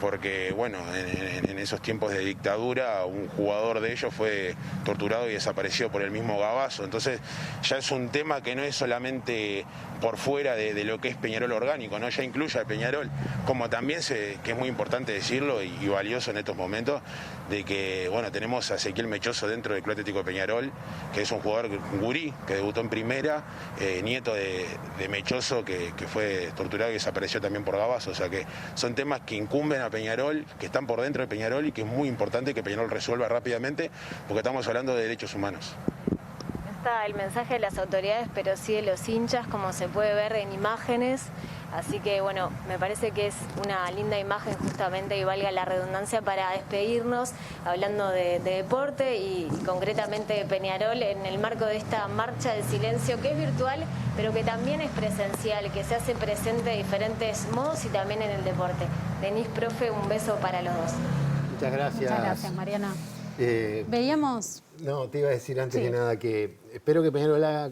porque bueno, en esos tiempos de dictadura un jugador de ellos fue torturado y desaparecido por el mismo Gabazo. Entonces ya es un tema que no es solamente por fuera de lo que es Peñarol orgánico, ¿no? Ya incluye a Peñarol, como también que es muy importante decirlo y valioso en estos momentos, de que bueno, tenemos a Ezequiel Mechoso dentro del Club Atlético Peñarol, que es un jugador gurí, que debutó en primera, nieto de Mechoso, que fue torturado y desapareció también por Gabazo. O sea que son temas que incumben a Peñarol, que están por dentro de Peñarol, y que es muy importante que Peñarol resuelva rápidamente, porque estamos hablando de derechos humanos. basta el mensaje de las autoridades, pero sí de los hinchas, como se puede ver en imágenes. Así que bueno, me parece que es una linda imagen justamente, y valga la redundancia, para despedirnos, hablando de deporte y concretamente de Peñarol, en el marco de esta marcha del silencio, que es virtual, pero que también es presencial, que se hace presente de diferentes modos y también en el deporte. Denise, profe, un beso para los dos. Muchas gracias. Muchas gracias, Mariana. Veíamos... No, te iba a decir antes Sí. que nada que espero que Peñarol haga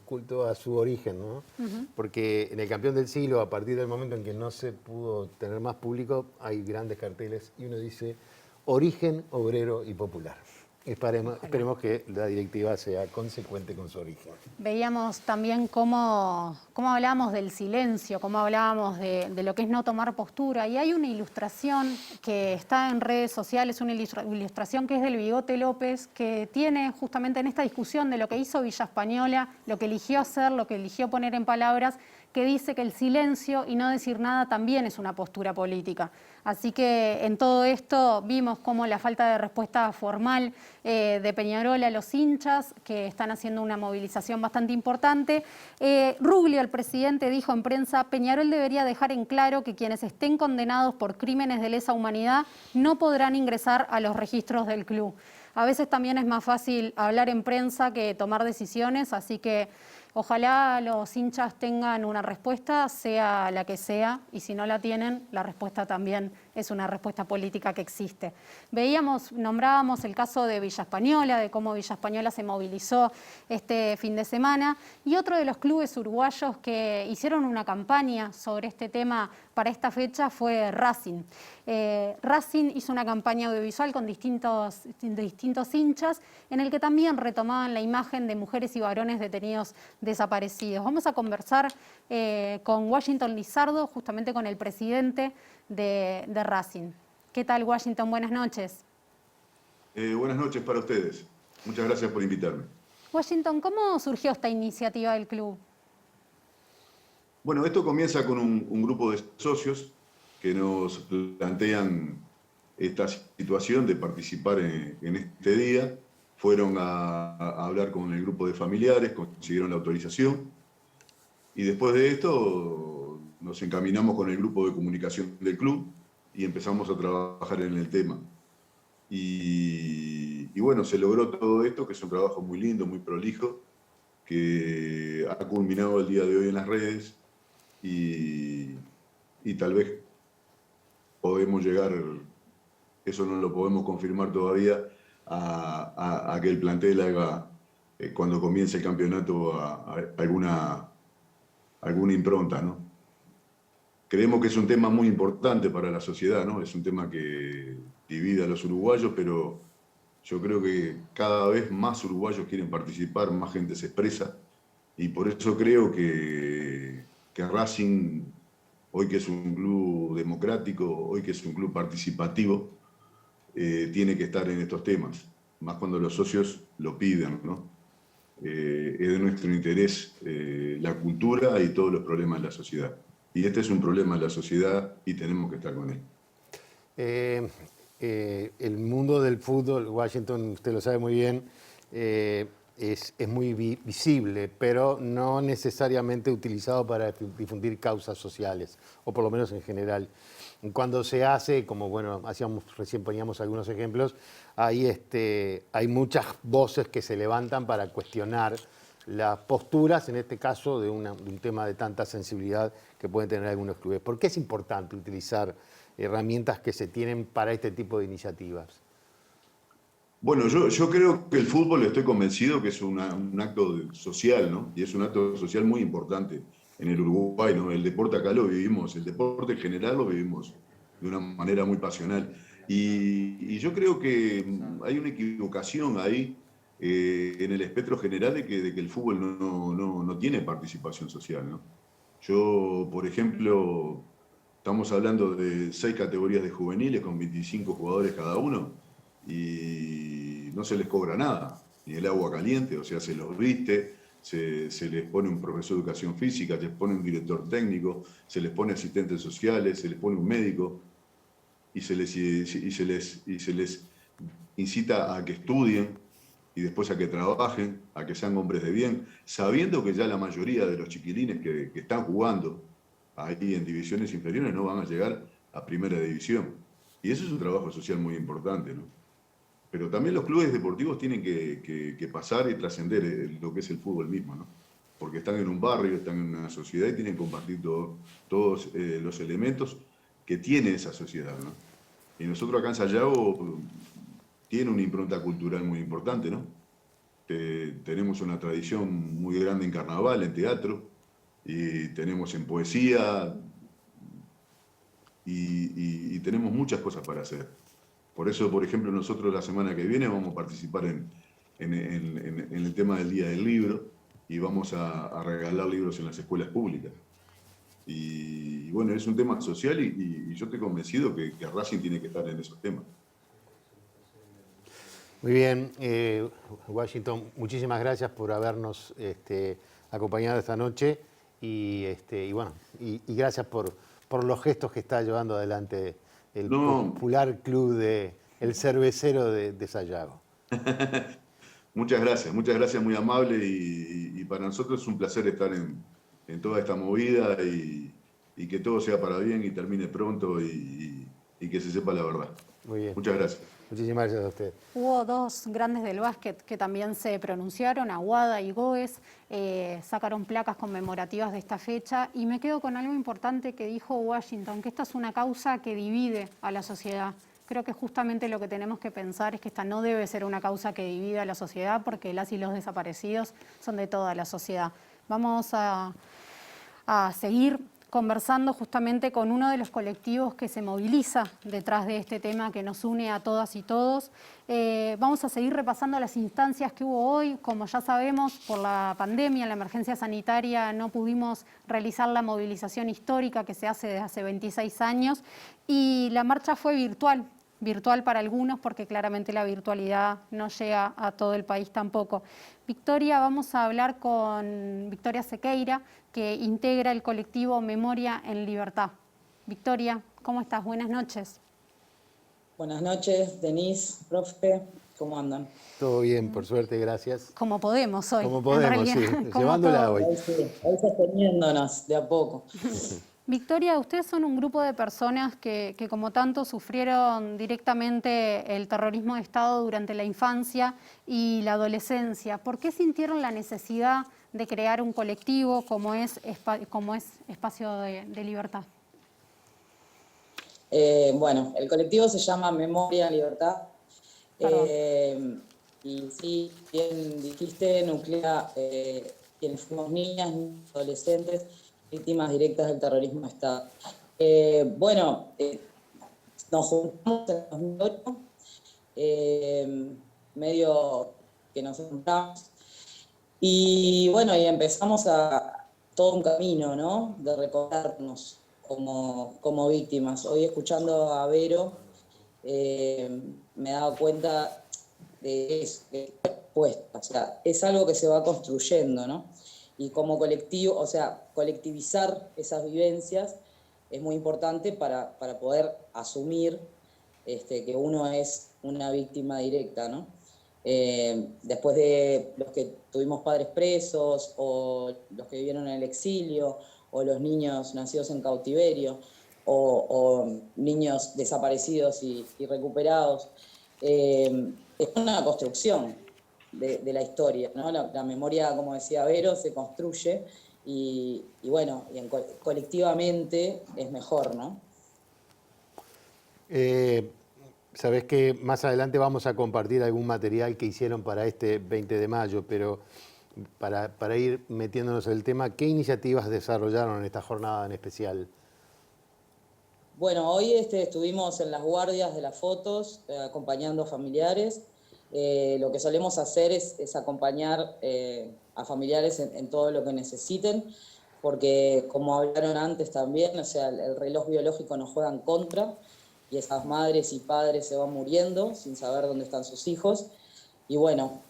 culto a su origen, ¿no? Ujú. Porque en el campeón del siglo, a partir del momento en que no se pudo tener más público, hay grandes carteles y uno dice origen obrero y popular. Esperemos que la directiva sea consecuente con su origen. Veíamos también cómo hablábamos del silencio, cómo hablábamos de lo que es no tomar postura. Y hay una ilustración que está en redes sociales, una ilustración que es del Bigote López, que tiene justamente en esta discusión de lo que hizo Villa Española, lo que eligió hacer, lo que eligió poner en palabras, que dice que el silencio y no decir nada también es una postura política. Así que en todo esto vimos cómo la falta de respuesta formal de Peñarol a los hinchas, que están haciendo una movilización bastante importante. Ruglio, el presidente, dijo en prensa: Peñarol debería dejar en claro que quienes estén condenados por crímenes de lesa humanidad no podrán ingresar a los registros del club. A veces también es más fácil hablar en prensa que tomar decisiones, así que ojalá los hinchas tengan una respuesta, sea la que sea, y si no la tienen, la respuesta también es una respuesta política que existe. Nombrábamos el caso de Villa Española, de cómo Villa Española se movilizó este fin de semana, y otro de los clubes uruguayos que hicieron una campaña sobre este tema para esta fecha fue Racing. Racing hizo una campaña audiovisual con distintos hinchas, en el que también retomaban la imagen de mujeres y varones detenidos desaparecidos. Vamos a conversar con Washington Lizardo, justamente con el presidente de Racing. ¿Qué tal, Washington? Buenas noches. Buenas noches para ustedes. Muchas gracias por invitarme. Washington, ¿cómo surgió esta iniciativa del club? Bueno, esto comienza con un grupo de socios que nos plantean esta situación de participar en este día. Fueron a hablar con el grupo de familiares, consiguieron la autorización, y después de esto nos encaminamos con el grupo de comunicación del club y empezamos a trabajar en el tema. Y bueno, se logró todo esto, que es un trabajo muy lindo, muy prolijo, que ha culminado el día de hoy en las redes, y tal vez podemos llegar, eso no lo podemos confirmar todavía, a que el plantel haga, cuando comience el campeonato, alguna impronta, ¿no? Creemos que es un tema muy importante para la sociedad, ¿no? Es un tema que divide a los uruguayos, pero yo creo que cada vez más uruguayos quieren participar, más gente se expresa, y por eso creo que Racing, hoy que es un club democrático, hoy que es un club participativo, tiene que estar en estos temas, más cuando los socios lo piden, ¿no? Es de nuestro interés la cultura y todos los problemas de la sociedad. Y este es un problema de la sociedad y tenemos que estar con él. El mundo del fútbol, Washington, usted lo sabe muy bien, es muy visible, pero no necesariamente utilizado para difundir causas sociales, o por lo menos en general. Cuando se hace, como bueno, recién poníamos algunos ejemplos, hay muchas voces que se levantan para cuestionar las posturas, en este caso, de un tema de tanta sensibilidad que pueden tener algunos clubes. ¿Por qué es importante utilizar herramientas que se tienen para este tipo de iniciativas? Bueno, yo creo que el fútbol, estoy convencido que es un acto social, ¿no? Y es un acto social muy importante en el Uruguay, ¿no? El deporte acá lo vivimos, el deporte en general lo vivimos de una manera muy pasional. Y yo creo que hay una equivocación ahí en el espectro general de que el fútbol no tiene participación social, ¿no? Yo, por ejemplo, estamos hablando de 6 categorías de juveniles con 25 jugadores cada uno, y no se les cobra nada, ni el agua caliente, o sea, se los viste, se les pone un profesor de educación física, se les pone un director técnico, se les pone asistentes sociales, se les pone un médico, y se les incita a que estudien, y después a que trabajen, a que sean hombres de bien, sabiendo que ya la mayoría de los chiquilines que están jugando ahí en divisiones inferiores no van a llegar a primera división. Y eso es un trabajo social muy importante, ¿no? Pero también los clubes deportivos tienen que pasar y trascender lo que es el fútbol mismo, ¿no? Porque están en un barrio, están en una sociedad y tienen que compartir todos los elementos que tiene esa sociedad, ¿no? Y nosotros acá en Sayago tiene una impronta cultural muy importante, ¿no? Tenemos una tradición muy grande en carnaval, en teatro, y tenemos en poesía, y tenemos muchas cosas para hacer. Por eso, por ejemplo, nosotros la semana que viene vamos a participar en el tema del Día del Libro y vamos a regalar libros en las escuelas públicas. Y bueno, es un tema social y yo estoy convencido que Racing tiene que estar en esos temas. Muy bien, Washington, muchísimas gracias por habernos acompañado esta noche y gracias por los gestos que está llevando adelante el popular club El Cervecero de Sayago. Muchas gracias, muy amable y para nosotros es un placer estar en toda esta movida y que todo sea para bien y termine pronto y que se sepa la verdad. Muy bien. Muchas gracias. Muchísimas gracias a usted. Hubo dos grandes del básquet que también se pronunciaron, Aguada y Goes, sacaron placas conmemorativas de esta fecha y me quedo con algo importante que dijo Washington, que esta es una causa que divide a la sociedad. Creo que justamente lo que tenemos que pensar es que esta no debe ser una causa que divide a la sociedad porque las y los desaparecidos son de toda la sociedad. Vamos a seguir conversando justamente con uno de los colectivos que se moviliza detrás de este tema que nos une a todas y todos. Vamos a seguir repasando las instancias que hubo hoy. Como ya sabemos, por la pandemia, la emergencia sanitaria, no pudimos realizar la movilización histórica que se hace desde hace 26 años y la marcha fue virtual para algunos porque claramente la virtualidad no llega a todo el país tampoco. Victoria, vamos a hablar con Victoria Sequeira, que integra el colectivo Memoria en Libertad. Victoria, ¿cómo estás? Buenas noches. Buenas noches, Denise, profe, ¿cómo andan? Todo bien, por suerte, gracias. Como podemos hoy. Como podemos, sí, llevándola hoy. Hoy sosteniéndonos de a poco. Victoria, ustedes son un grupo de personas que como tanto sufrieron directamente el terrorismo de Estado durante la infancia y la adolescencia. ¿Por qué sintieron la necesidad de crear un colectivo como es Espacio de Libertad? Bueno, el colectivo se llama Memoria en Libertad. Y sí, bien dijiste, nuclea quienes fuimos niñas, adolescentes, víctimas directas del terrorismo de Estado. Nos juntamos en 2008, medio que nos juntamos, y bueno, y empezamos a todo un camino, ¿no?, de recordarnos como víctimas. Hoy escuchando a Vero, me he dado cuenta de eso, o sea, es algo que se va construyendo, ¿no? Y como colectivo, o sea, colectivizar esas vivencias es muy importante para poder asumir que uno es una víctima directa, ¿no? Después de los que tuvimos padres presos, o los que vivieron en el exilio, o los niños nacidos en cautiverio, o niños desaparecidos y recuperados, es una construcción de la historia, ¿no? La memoria, como decía Vero, se construye y bueno, colectivamente es mejor, ¿no? Sabés que más adelante vamos a compartir algún material que hicieron para este 20 de mayo, pero para ir metiéndonos en el tema, ¿qué iniciativas desarrollaron en esta jornada en especial? Bueno, hoy estuvimos en las guardias de las fotos, acompañando a familiares. Lo que solemos hacer es acompañar a familiares en todo lo que necesiten, porque como hablaron antes también, o sea, el reloj biológico nos juega en contra y esas madres y padres se van muriendo sin saber dónde están sus hijos. Y bueno,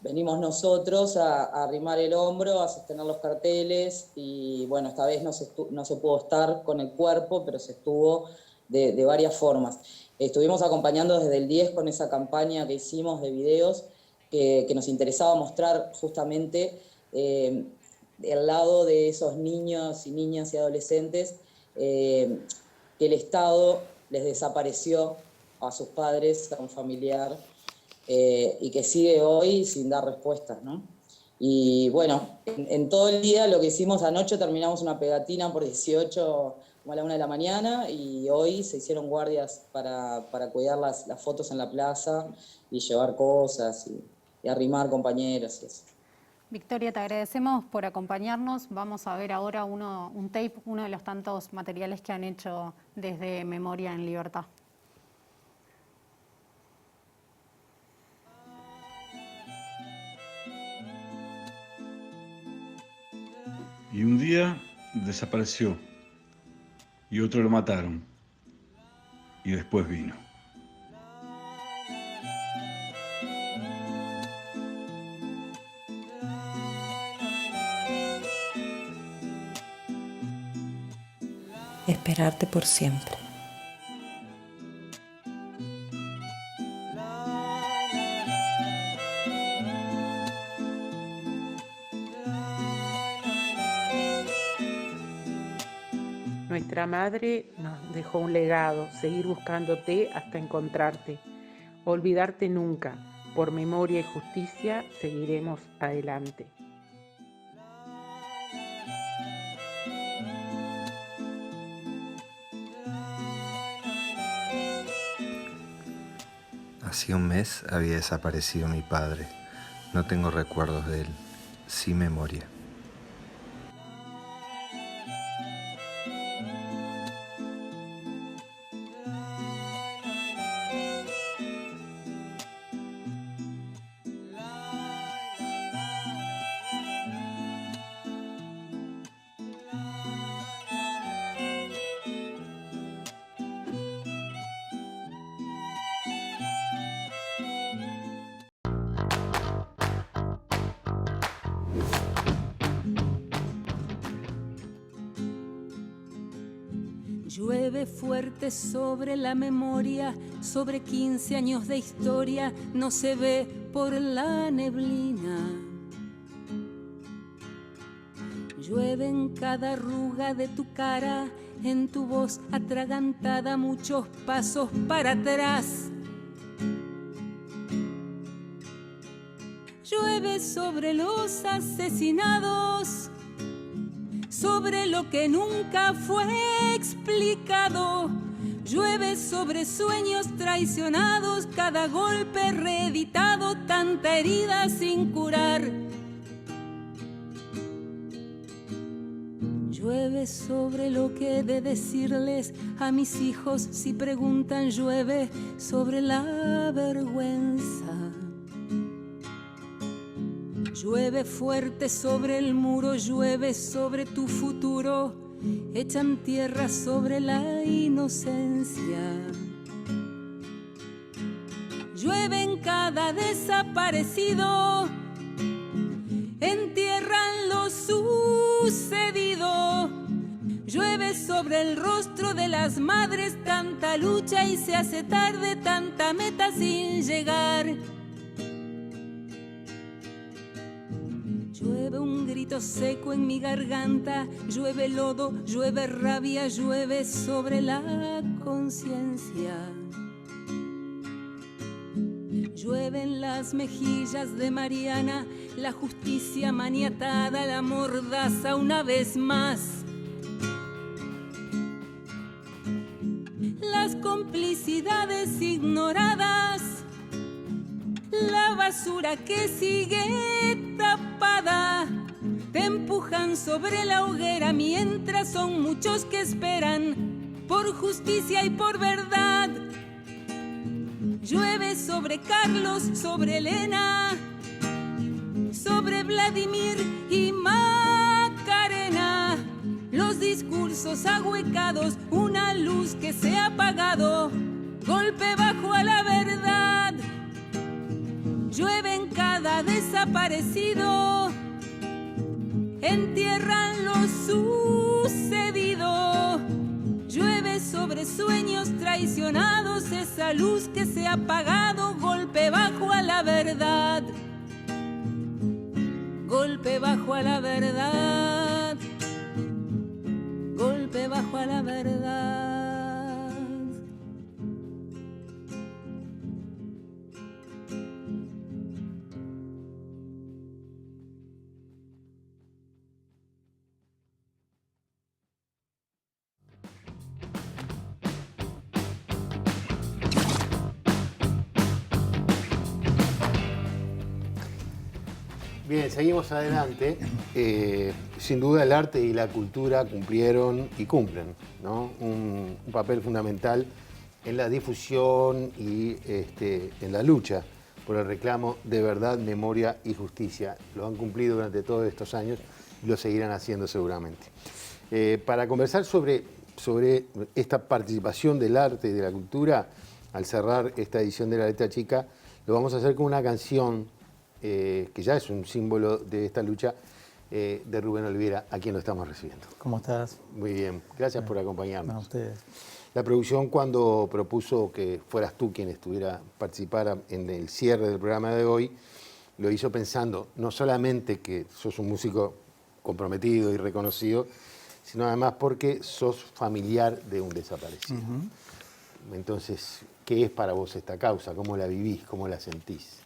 venimos nosotros a arrimar el hombro, a sostener los carteles y bueno, esta vez no se pudo estar con el cuerpo, pero se estuvo de varias formas. Estuvimos acompañando desde el 10 con esa campaña que hicimos de videos que nos interesaba mostrar justamente el lado de esos niños y niñas y adolescentes que el Estado les desapareció a sus padres, a un familiar, y que sigue hoy sin dar respuestas, ¿no? Y bueno, en todo el día lo que hicimos anoche, terminamos una pegatina por 18 como a la 1 de la mañana, y hoy se hicieron guardias para cuidar las fotos en la plaza y llevar cosas y arrimar compañeros y eso. Victoria, te agradecemos por acompañarnos. Vamos a ver ahora un tape, uno de los tantos materiales que han hecho desde Memoria en Libertad. Y un día desapareció, y otro lo mataron, y después vino. Esperarte por siempre. Nuestra madre nos dejó un legado, seguir buscándote hasta encontrarte. Olvidarte nunca. Por memoria y justicia seguiremos adelante. Hacía un mes había desaparecido mi padre. No tengo recuerdos de él, sí memoria. Llueve fuerte sobre la memoria, sobre 15 años de historia, no se ve por la neblina. Llueve en cada arruga de tu cara, en tu voz atragantada, muchos pasos para atrás. Llueve sobre los asesinados, sobre lo que nunca fue explicado. Llueve sobre sueños traicionados, cada golpe reeditado, tanta herida sin curar. Llueve sobre lo que he de decirles a mis hijos si preguntan, llueve sobre la vergüenza. Llueve fuerte sobre el muro, llueve sobre tu futuro, echan tierra sobre la inocencia. Llueve en cada desaparecido, entierran lo sucedido. Llueve sobre el rostro de las madres, tanta lucha y se hace tarde, tanta meta sin llegar. Llueve un grito seco en mi garganta, llueve lodo, llueve rabia, llueve sobre la conciencia. Llueve en las mejillas de Mariana, la justicia maniatada, la mordaza una vez más. Las complicidades ignoradas, la basura que sigue tapada, te empujan sobre la hoguera mientras son muchos que esperan por justicia y por verdad. Llueve sobre Carlos, sobre Elena, sobre Vladimir y Macarena. Los discursos ahuecados, una luz que se ha apagado, golpe bajo a la verdad. Llueve en cada desaparecido, entierran lo sucedido. Llueve sobre de sueños traicionados, esa luz que se ha apagado, golpe bajo a la verdad. Golpe bajo a la verdad. Golpe bajo a la verdad. Bien, seguimos adelante. Sin duda el arte y la cultura cumplieron y cumplen, ¿no? un papel fundamental en la difusión y en la lucha por el reclamo de verdad, memoria y justicia. Lo han cumplido durante todos estos años y lo seguirán haciendo seguramente. Para conversar sobre esta participación del arte y de la cultura, al cerrar esta edición de La Letra Chica, lo vamos a hacer con una canción que ya es un símbolo de esta lucha, de Rubén Olivera, a quien lo estamos recibiendo. ¿Cómo estás? Muy bien, gracias por acompañarnos. A ustedes. La producción, cuando propuso que fueras tú quien participara en el cierre del programa de hoy, lo hizo pensando no solamente que sos un músico comprometido y reconocido, sino además porque sos familiar de un desaparecido. Entonces, ¿qué es para vos esta causa? ¿Cómo la vivís? ¿Cómo la sentís?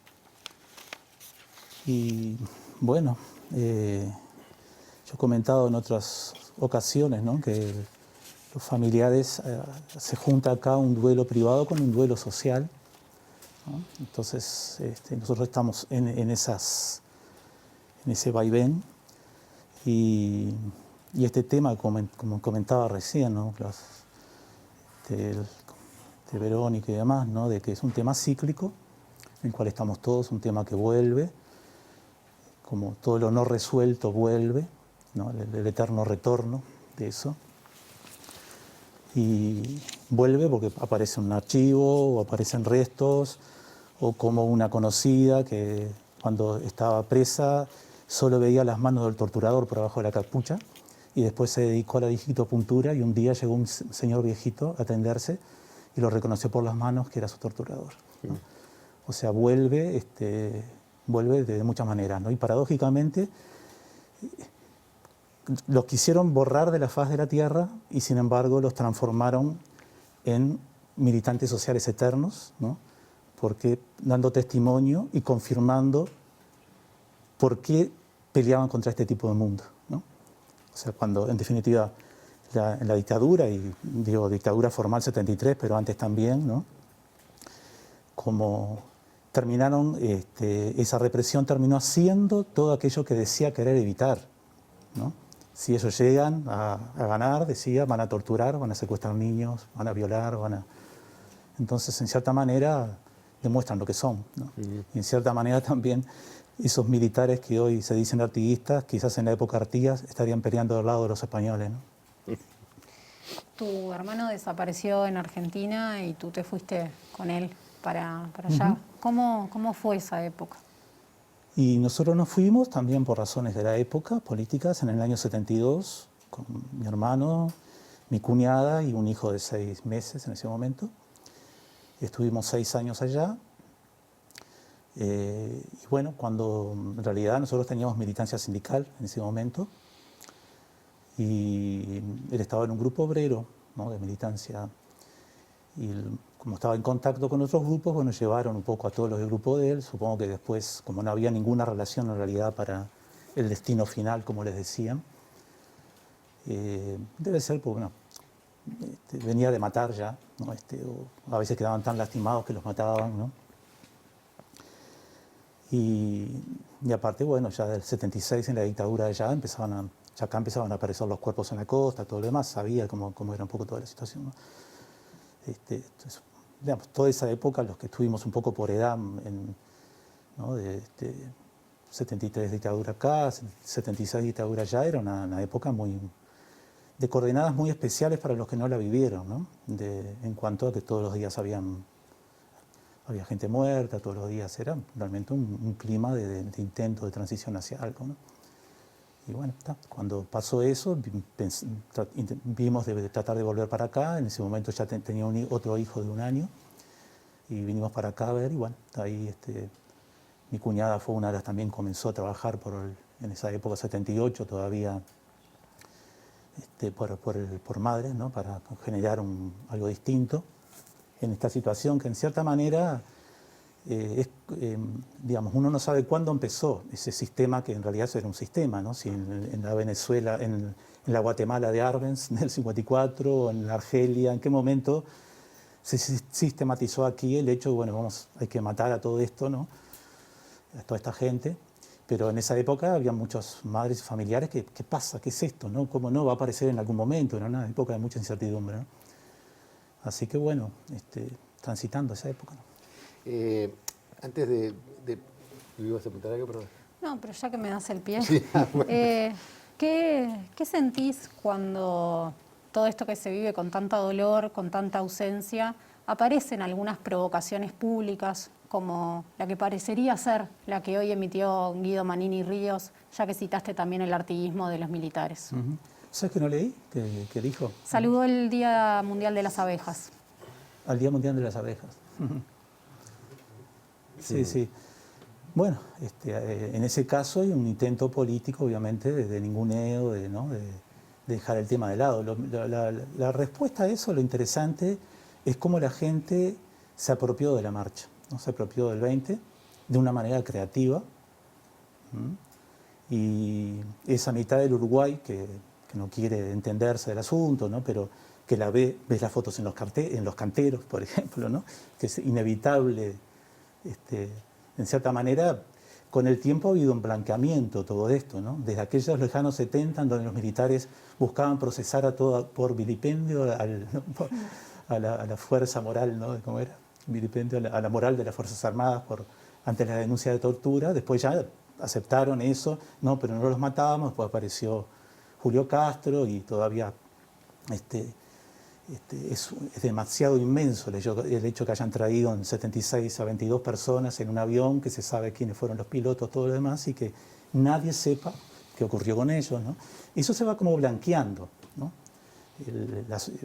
Y bueno, yo he comentado en otras ocasiones, ¿no?, que los familiares se junta acá un duelo privado con un duelo social, ¿no? Entonces nosotros estamos en ese vaivén y este tema, como comentaba recién, ¿no?, de Verónica y demás, ¿no?, de que es un tema cíclico en el cual estamos todos, un tema que vuelve, como todo lo no resuelto vuelve, ¿no?, el eterno retorno de eso. Y vuelve porque aparece un archivo o aparecen restos, o como una conocida que cuando estaba presa solo veía las manos del torturador por abajo de la capucha y después se dedicó a la digitopuntura y un día llegó un señor viejito a atenderse y lo reconoció por las manos que era su torturador, ¿no? O sea, vuelve de muchas maneras, ¿no? Y paradójicamente los quisieron borrar de la faz de la tierra y sin embargo los transformaron en militantes sociales eternos, ¿no?, porque dando testimonio y confirmando por qué peleaban contra este tipo de mundo, ¿no? O sea, cuando en definitiva en la dictadura, y digo dictadura formal 73, pero antes también, ¿no?, como terminaron, esa represión terminó haciendo todo aquello que decía querer evitar, ¿no? Si ellos llegan a ganar, decía, van a torturar, van a secuestrar niños, van a violar, Entonces, en cierta manera, demuestran lo que son, ¿no? Y en cierta manera también esos militares que hoy se dicen artiguistas, quizás en la época Artigas estarían peleando al lado de los españoles, ¿no? Tu hermano desapareció en Argentina y tú te fuiste con él para allá. ¿Cómo fue esa época? Y nosotros nos fuimos también por razones de la época, políticas, en el año 72, con mi hermano, mi cuñada y un hijo de 6 meses en ese momento. Estuvimos 6 años allá. Y bueno, cuando en realidad nosotros teníamos militancia sindical en ese momento, y él estaba en un grupo obrero, ¿no?, de militancia, y como estaba en contacto con otros grupos, bueno, llevaron un poco a todos los del grupo de él. Supongo que después, como no había ninguna relación en realidad para el destino final, como les decían, debe ser porque bueno, venía de matar ya, ¿no? O a veces quedaban tan lastimados que los mataban, ¿no? Y aparte, bueno, ya del 76 en la dictadura ya acá empezaban a aparecer los cuerpos en la costa, todo lo demás, sabía cómo era un poco toda la situación, ¿no? Entonces, digamos, toda esa época, los que estuvimos un poco por edad, ¿no?, de 73 dictadura acá, 76 dictadura allá, era una época de coordenadas muy especiales para los que no la vivieron, ¿no? En cuanto a que todos los días había gente muerta, todos los días era realmente un clima de intento de transición hacia algo, ¿no? Y bueno, cuando pasó eso, vimos de tratar de volver para acá. En ese momento ya tenía otro hijo de 1 año y vinimos para acá a ver. Y bueno, ahí mi cuñada fue una de las también comenzó a trabajar en esa época, 78, todavía por madres, ¿no? Para generar algo distinto en esta situación que en cierta manera digamos, uno no sabe cuándo empezó ese sistema que en realidad era un sistema, ¿no? Si en la Venezuela, en la Guatemala de Arbenz del 54, o en la Argelia, en qué momento se sistematizó aquí el hecho de, bueno, hay que matar a todo esto, ¿no? A toda esta gente. Pero en esa época había muchas madres familiares que, ¿qué pasa? ¿Qué es esto? ¿No? ¿Cómo no? Va a aparecer en algún momento, ¿no? Una época de mucha incertidumbre, ¿no? Así que bueno, transitando esa época, ¿no? Antes de ¿me ibas a apuntar algo? Perdón. No, pero ya que me das el pie. Sí, bueno. ¿Qué sentís cuando todo esto que se vive con tanta dolor, con tanta ausencia, aparecen algunas provocaciones públicas, como la que parecería ser la que hoy emitió Guido Manini Ríos, ya que citaste también el artiguismo de los militares? ¿Sabes que no leí? ¿Qué dijo? Saludó el Día Mundial de las Abejas. Al Día Mundial de las Abejas. Sí. Bueno, en ese caso hay un intento político, obviamente, de ninguneo, de dejar el tema de lado. La respuesta a eso, lo interesante, es cómo la gente se apropió de la marcha, ¿no? Se apropió del 20 de una manera creativa. Y esa mitad del Uruguay que no quiere entenderse del asunto, ¿no? Pero que ves las fotos en los canteros, por ejemplo, ¿no? Que es inevitable. En cierta manera, con el tiempo ha habido un blanqueamiento todo esto, ¿no? Desde aquellos lejanos 70, donde los militares buscaban procesar a todo por vilipendio a la fuerza moral, ¿no? ¿Cómo era? Vilipendio a la moral de las Fuerzas Armadas ante la denuncia de tortura. Después ya aceptaron eso, no, pero no los matábamos. Después apareció Julio Castro y todavía es demasiado inmenso el hecho que hayan traído en 76 a 22 personas en un avión, que se sabe quiénes fueron los pilotos, todo lo demás, y que nadie sepa qué ocurrió con ellos, ¿no? Eso se va como blanqueando, ¿no?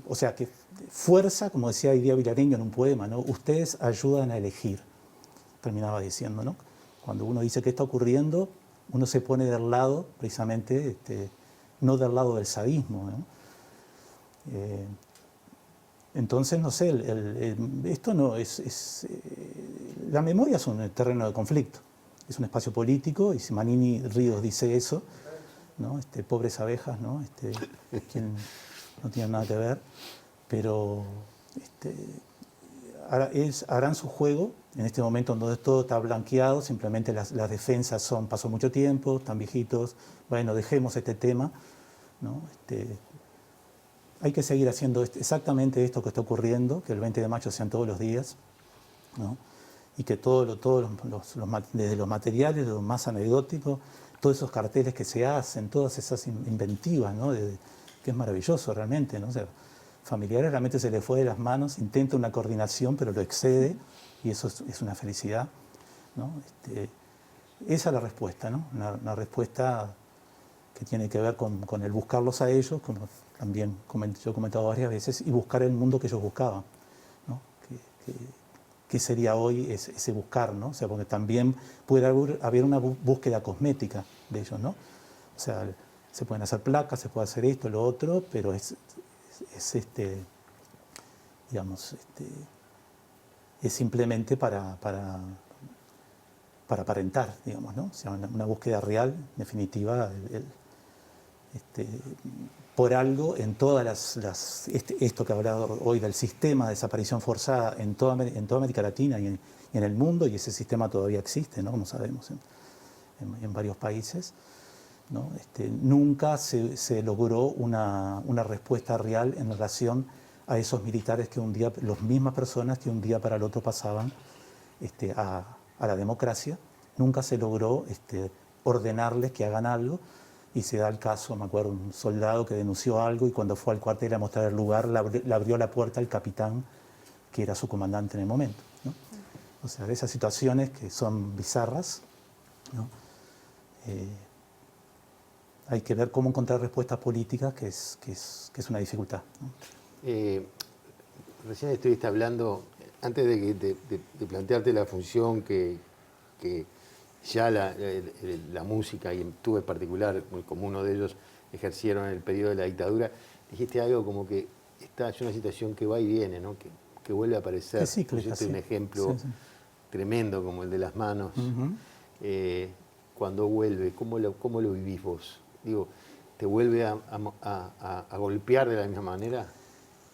O sea, que fuerza, como decía Idía Vilareño en un poema, ¿no? Ustedes ayudan a elegir, terminaba diciendo, ¿no? Cuando uno dice qué está ocurriendo, uno se pone del lado, precisamente, no del lado del sadismo, ¿no? Entonces, no sé, esto no es la memoria es un terreno de conflicto, es un espacio político, y si Manini Ríos dice eso, ¿no? Pobres abejas, ¿no? Quien no tienen nada que ver, pero harán su juego en este momento donde todo está blanqueado, simplemente las defensas pasó mucho tiempo, están viejitos, bueno, dejemos este tema, ¿no? Hay que seguir haciendo exactamente esto que está ocurriendo, que el 20 de mayo sean todos los días, ¿no? Y que desde los materiales, lo más anecdótico, todos esos carteles que se hacen, todas esas inventivas, ¿no? Que es maravilloso realmente, ¿no? O sea, familiares realmente se le fue de las manos, intenta una coordinación, pero lo excede, y eso es una felicidad, ¿no? Esa es la respuesta, ¿no? Una respuesta que tiene que ver con el buscarlos a ellos, como también yo he comentado varias veces, y buscar el mundo que ellos buscaban, ¿no? ¿Qué sería hoy ese buscar, ¿no? O sea, porque también puede haber una búsqueda cosmética de ellos, ¿no? O sea, se pueden hacer placas, se puede hacer esto, lo otro, pero digamos, es simplemente para aparentar, digamos, ¿no? O sea, una búsqueda real, definitiva, por algo en todas esto que he hablado hoy del sistema de desaparición forzada en toda América Latina y en el mundo, y ese sistema todavía existe, ¿no? Como sabemos, en varios países, ¿no? Nunca se logró una respuesta real en relación a esos militares que un día, las mismas personas que un día para el otro pasaban a la democracia. Nunca se logró ordenarles que hagan algo, y se da el caso, me acuerdo, un soldado que denunció algo, y cuando fue al cuartel a mostrar el lugar, le abrió la puerta al capitán, que era su comandante en el momento, ¿no? O sea, de esas situaciones que son bizarras, ¿no? hay que ver cómo encontrar respuestas políticas, que es una dificultad, ¿no? Recién estuviste hablando, antes de plantearte la función que ya la música, y tú en particular, como uno de ellos, ejercieron en el periodo de la dictadura, dijiste algo como que esta es una situación que va y viene, ¿no? que vuelve a aparecer. Pusiste un ejemplo tremendo como el de las manos. Cuando vuelve, ¿cómo lo vivís vos? Digo, ¿te vuelve a golpear de la misma manera?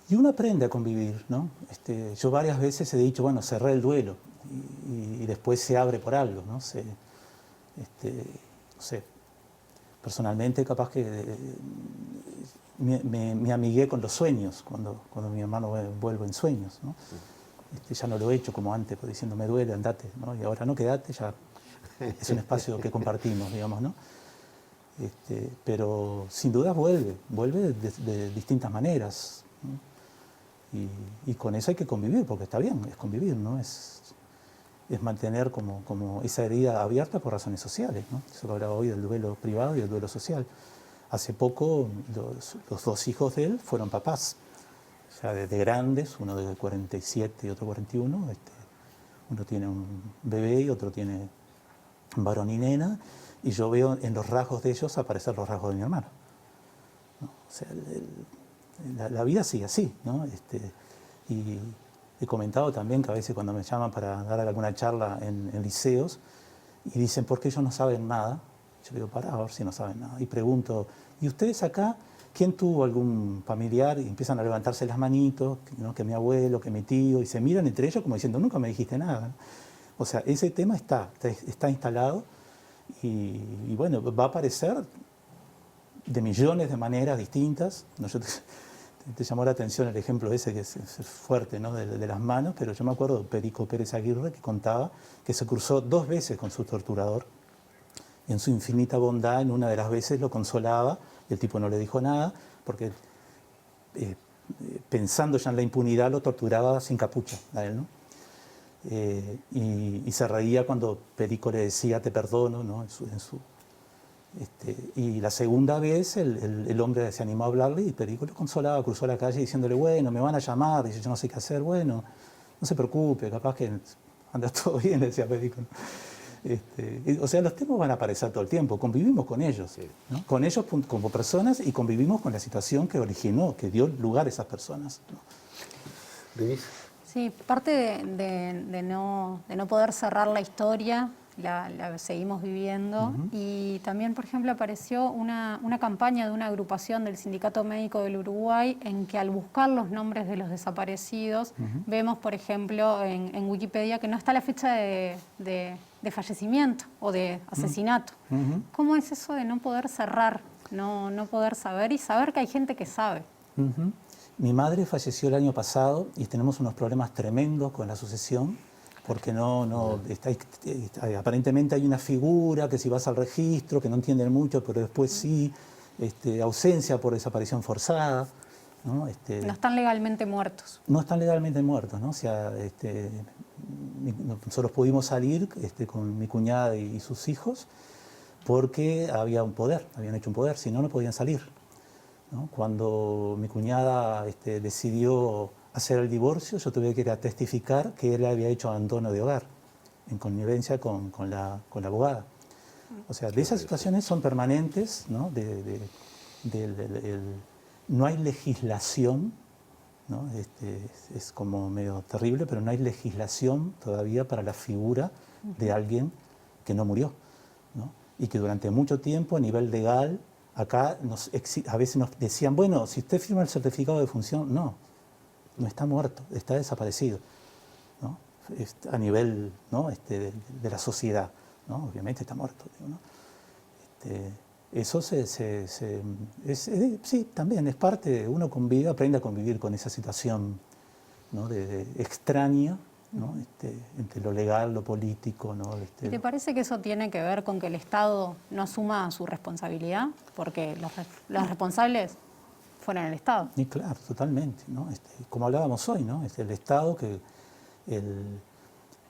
Y uno aprende a convivir, ¿no? Yo varias veces he dicho, bueno, cerré el duelo y después se abre por algo, ¿no? No sé, personalmente capaz que me amigué con los sueños, cuando mi hermano vuelve en sueños, ¿no? Ya no lo he hecho como antes, pues, diciendo me duele, andate, ¿no? Y ahora no, quedate, ya es un espacio que compartimos, digamos, ¿no? Pero sin duda vuelve de distintas maneras, ¿no? Y con eso hay que convivir, porque está bien, es convivir, ¿no? Es mantener como esa herida abierta por razones sociales, ¿no? Eso lo hablaba hoy del duelo privado y del duelo social. Hace poco los dos hijos de él fueron papás, o sea, de grandes, uno de 47 y otro 41, uno tiene un bebé y otro tiene un varón y nena, y yo veo en los rasgos de ellos aparecer los rasgos de mi hermano, ¿no? O sea, la vida sigue así, ¿no? Y he comentado también que a veces cuando me llaman para dar alguna charla en liceos y dicen, ¿por qué ellos no saben nada? Yo digo, pará, a ver si no saben nada. Y pregunto, ¿y ustedes acá, quién tuvo algún familiar? Y empiezan a levantarse las manitos, ¿no? Que mi abuelo, que mi tío, y se miran entre ellos como diciendo, nunca me dijiste nada, ¿no? O sea, ese tema está instalado y bueno, va a aparecer de millones de maneras distintas, ¿no? Te llamó la atención el ejemplo ese que es fuerte, ¿no? de las manos, pero yo me acuerdo de Perico Pérez Aguirre, que contaba que se cruzó 2 veces con su torturador y en su infinita bondad en una de las veces lo consolaba y el tipo no le dijo nada porque pensando ya en la impunidad lo torturaba sin capucha a él, ¿no? Y se reía cuando Perico le decía te perdono, ¿no? Y la segunda vez el hombre se animó a hablarle y Perico lo consolaba, cruzó la calle diciéndole, bueno, me van a llamar, dice, yo no sé qué hacer, bueno, no se preocupe, capaz que anda todo bien, decía Perico, ¿no? O sea, los temas van a aparecer todo el tiempo, convivimos con ellos, ¿no? Con ellos como personas y convivimos con la situación que originó, que dio lugar a esas personas, ¿no? ¿Denise? Sí, parte de no poder cerrar la historia, la seguimos viviendo. Y también, por ejemplo, apareció una campaña de una agrupación del Sindicato Médico del Uruguay en que al buscar los nombres de los desaparecidos, vemos, por ejemplo, en Wikipedia que no está la fecha de fallecimiento o de asesinato. ¿Cómo es eso de no poder cerrar, no poder saber y saber que hay gente que sabe? Mi madre falleció el año pasado y tenemos unos problemas tremendos con la sucesión porque aparentemente hay una figura que si vas al registro, que no entienden mucho, pero después sí, ausencia por desaparición forzada, ¿no? No están legalmente muertos. No están legalmente muertos, ¿no? O sea, nosotros pudimos salir con mi cuñada y sus hijos porque había un poder, habían hecho un poder, si no, no podían salir, ¿no? Cuando mi cuñada decidió hacer el divorcio, yo tuve que ir a testificar que él había hecho abandono de hogar, en connivencia con la abogada. O sea, de esas situaciones son permanentes, ¿no? No hay legislación, ¿no? Es como medio terrible, pero no hay legislación todavía para la figura de alguien que no murió, ¿no? Y que durante mucho tiempo a nivel legal, acá a veces nos decían, bueno, si usted firma el certificado de defunción, no está muerto, está desaparecido, ¿no? A nivel, ¿no? de la sociedad, ¿no? Obviamente está muerto, ¿no? Eso sí, también es parte, uno convive, aprende a convivir con esa situación, ¿no? extraña, ¿no? Entre lo legal, lo político, ¿no? ¿Y te parece que eso tiene que ver con que el Estado no asuma su responsabilidad? Porque los responsables fueron el Estado. Y claro, totalmente, ¿no? Como hablábamos hoy, ¿no? El Estado que,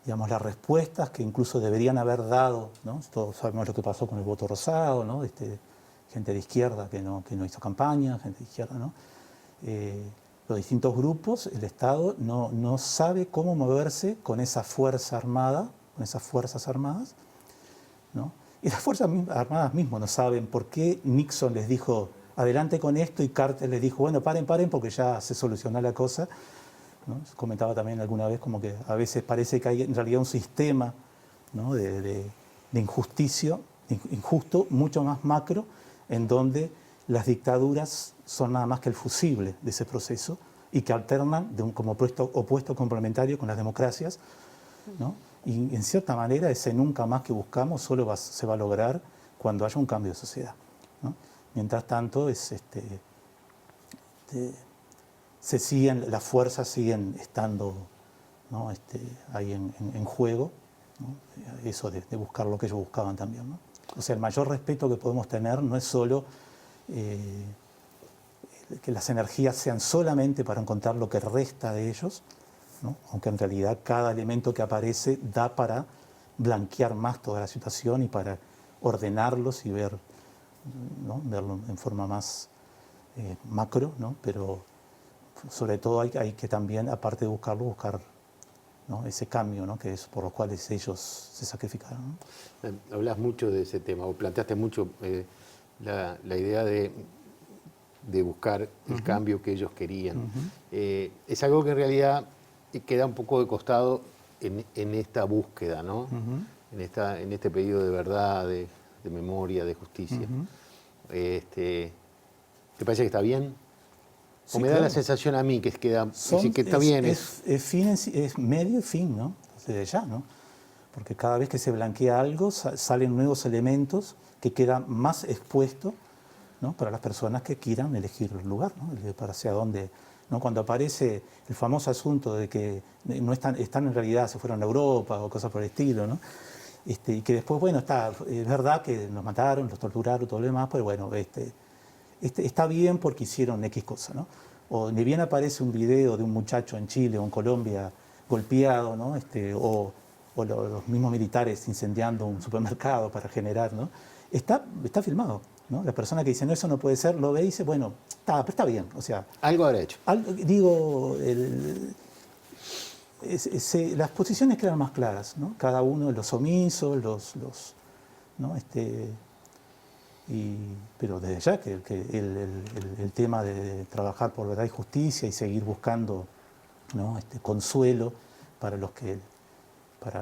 digamos, las respuestas que incluso deberían haber dado, ¿no? Todos sabemos lo que pasó con el voto rosado, ¿no? gente de izquierda que no hizo campaña, gente de izquierda, ¿no? Los distintos grupos, el Estado no sabe cómo moverse con esa fuerza armada, con esas fuerzas armadas, ¿no? Y las fuerzas armadas mismas no saben por qué Nixon les dijo adelante con esto y Carter les dijo, bueno, paren porque ya se solucionó la cosa, ¿no? Comentaba también alguna vez como que a veces parece que hay en realidad un sistema, ¿no? de injusto, mucho más macro, en donde las dictaduras son nada más que el fusible de ese proceso y que alternan como opuesto complementario con las democracias, ¿no? Y en cierta manera ese nunca más que buscamos solo se va a lograr cuando haya un cambio de sociedad, ¿no? Mientras tanto las fuerzas siguen estando, ¿no? Ahí en juego, ¿no? Eso de buscar lo que ellos buscaban también, ¿no? O sea, el mayor respeto que podemos tener no es solo que las energías sean solamente para encontrar lo que resta de ellos, ¿no? Aunque en realidad cada elemento que aparece da para blanquear más toda la situación y para ordenarlos y ver, ¿no? Verlo en forma más macro, ¿no? Pero sobre todo hay que también, aparte de buscar, ¿no? Ese cambio, ¿no? Que es por los cuales ellos se sacrificaron, ¿no? Hablas mucho de ese tema, o planteaste mucho la idea de buscar el cambio que ellos querían. Es algo que en realidad queda un poco de costado en esta búsqueda, ¿no? En este pedido de verdad, de memoria, de justicia. ¿Te parece que está bien? Sí, o me da la sensación a mí que está bien. Es medio y fin, ¿no? Desde ya, ¿no? Porque cada vez que se blanquea algo salen nuevos elementos que quedan más expuestos, ¿no? Para las personas que quieran elegir el lugar, ¿no? Para hacia dónde, ¿no? Cuando aparece el famoso asunto de que no están en realidad, se fueron a Europa o cosas por el estilo, ¿no? Y que después, bueno, es verdad que nos mataron, los torturaron, todo lo demás, pero bueno, está bien porque hicieron X cosa, ¿no? O ni bien aparece un video de un muchacho en Chile o en Colombia golpeado, ¿no? O los mismos militares incendiando un supermercado para generar, ¿no? Está filmado, ¿no? La persona que dice, no, eso no puede ser, lo ve y dice, bueno, está bien, o sea... Algo habrá hecho. Las posiciones quedan más claras, ¿no? Cada uno, los omisos, ¿no? Pero desde ya que el tema de trabajar por verdad y justicia y seguir buscando, ¿no? Consuelo para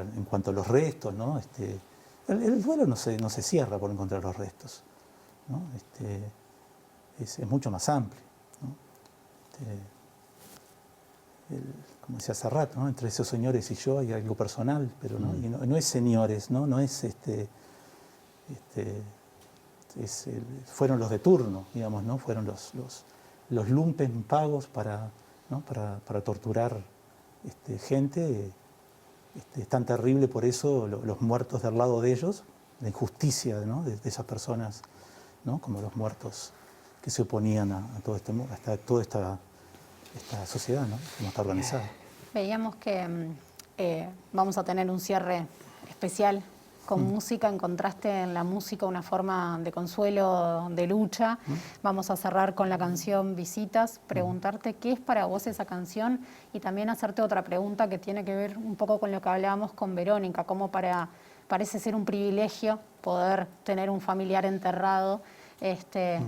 en cuanto a los restos, ¿no? El duelo no se cierra por encontrar los restos, ¿no? Es mucho más amplio, ¿no? Como decía hace rato, ¿no? Entre esos señores y yo hay algo personal, pero ¿no? Y no es señores, ¿no? No es fueron los de turno, digamos, ¿no? Fueron los lumpen pagos para torturar gente. Es tan terrible por eso los muertos del lado de ellos, la injusticia, ¿no? de esas personas, ¿no? Como los muertos que se oponían a todo toda esta sociedad, ¿no? Como está organizada. Veíamos que vamos a tener un cierre especial con música. Encontraste en la música una forma de consuelo, de lucha. Vamos a cerrar con la canción Visitas, preguntarte qué es para vos esa canción y también hacerte otra pregunta que tiene que ver un poco con lo que hablábamos con Verónica, cómo parece ser un privilegio poder tener un familiar enterrado.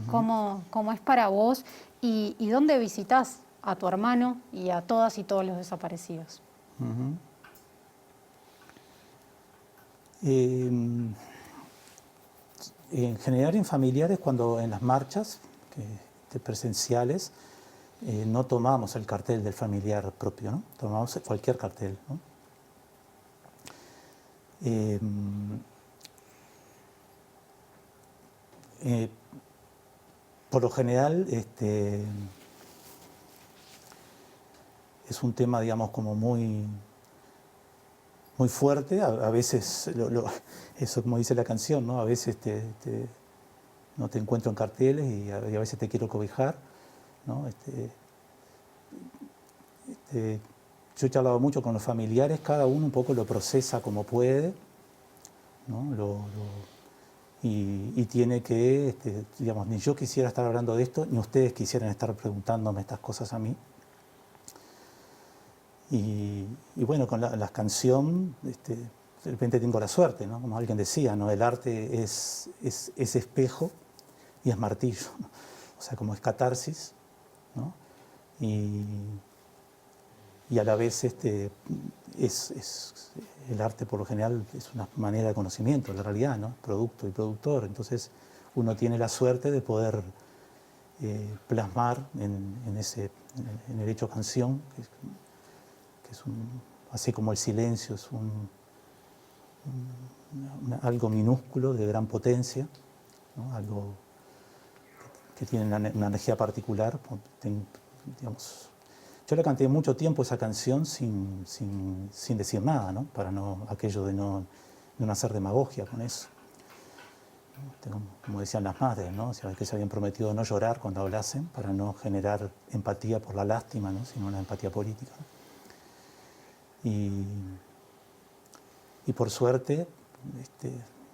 ¿Cómo es para vos y dónde visitas a tu hermano y a todas y todos los desaparecidos? En general en familiares, cuando en las marchas presenciales, no tomamos el cartel del familiar propio, ¿no? Tomamos cualquier cartel, ¿no? Por lo general es un tema, digamos, como muy fuerte. A veces, eso como dice la canción, ¿no? A veces no te encuentro en carteles y a veces te quiero cobijar, ¿no? Yo he charlado mucho con los familiares, cada uno un poco lo procesa como puede, ¿no? y tiene que, digamos, ni yo quisiera estar hablando de esto, ni ustedes quisieran estar preguntándome estas cosas a mí. Y bueno, con la canción, de repente tengo la suerte, ¿no? Como alguien decía, ¿no? El arte es espejo y es martillo, ¿no? O sea, como es catarsis, ¿no? Y a la vez el arte por lo general es una manera de conocimiento, la realidad, ¿no? Producto y productor. Entonces uno tiene la suerte de poder plasmar en el hecho canción, que es así como el silencio es algo minúsculo de gran potencia, ¿no? Algo que tiene una energía particular. Digamos, yo le canté mucho tiempo esa canción sin decir nada, ¿no? Para aquello de no hacer demagogia con eso. Como decían las madres, ¿no? Que se habían prometido no llorar cuando hablasen para no generar empatía por la lástima, ¿no? Sino una empatía política, ¿no? Y por suerte,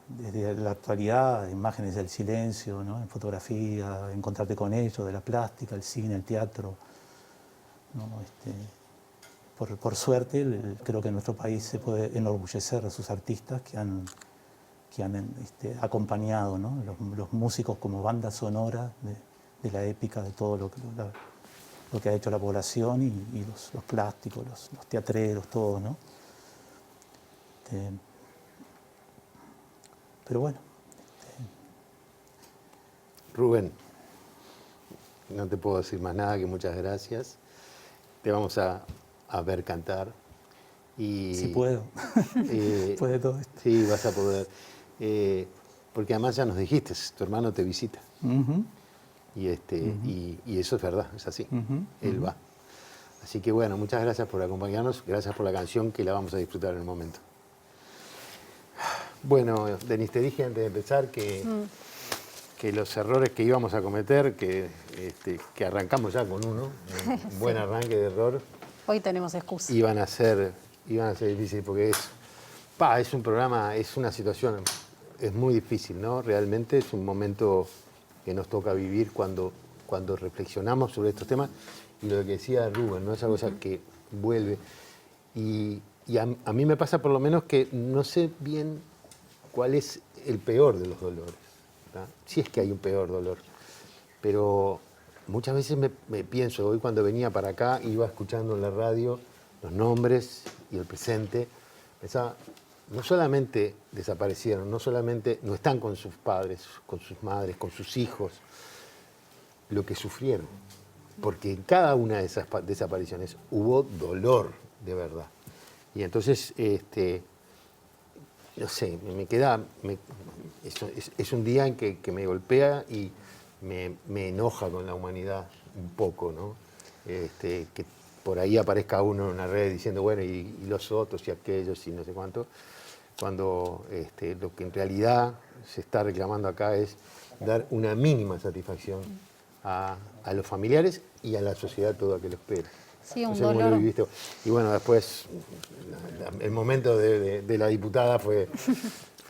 desde la actualidad, imágenes del silencio, ¿no? En fotografía, encontrarte con ellos, de la plástica, el cine, el teatro, ¿no? Por suerte, creo que en nuestro país se puede enorgullecer de sus artistas que han acompañado, ¿no? Los músicos como banda sonora de la épica de todo lo que ha hecho la población y los plásticos, los teatreros, todo, ¿no? Pero bueno. Rubén, no te puedo decir más nada que muchas gracias. Te vamos a ver cantar. Si puedo. Puede todo esto. Sí, vas a poder. Porque además ya nos dijiste, tu hermano te visita. Y eso es verdad, es así. Él va. Así que bueno, muchas gracias por acompañarnos. Gracias por la canción que la vamos a disfrutar en un momento. Bueno, Denise, te dije antes de empezar que los errores que íbamos a cometer, que arrancamos ya con uno, un buen arranque de error. Hoy tenemos excusa. Iban a ser difíciles porque es un programa, es una situación, es muy difícil, ¿no? Realmente es un momento que nos toca vivir cuando reflexionamos sobre estos temas. Y lo que decía Rubén, ¿no? Esa cosa que vuelve. Y a mí me pasa por lo menos que no sé bien cuál es el peor de los dolores, ¿verdad? Si es que hay un peor dolor. Pero muchas veces me pienso, hoy cuando venía para acá, iba escuchando en la radio los nombres y el presente, pensaba, no solamente desaparecieron, no solamente no están con sus padres, con sus madres, con sus hijos, lo que sufrieron. Porque en cada una de esas desapariciones hubo dolor, de verdad. Y entonces, no sé, es un día en que me golpea y me enoja con la humanidad un poco, ¿no? Que por ahí aparezca uno en una red diciendo, bueno, y los otros y aquellos y no sé cuánto, cuando lo que en realidad se está reclamando acá es dar una mínima satisfacción a los familiares y a la sociedad toda que lo espera. Sí, un dolor. Y bueno, después el momento de la diputada fue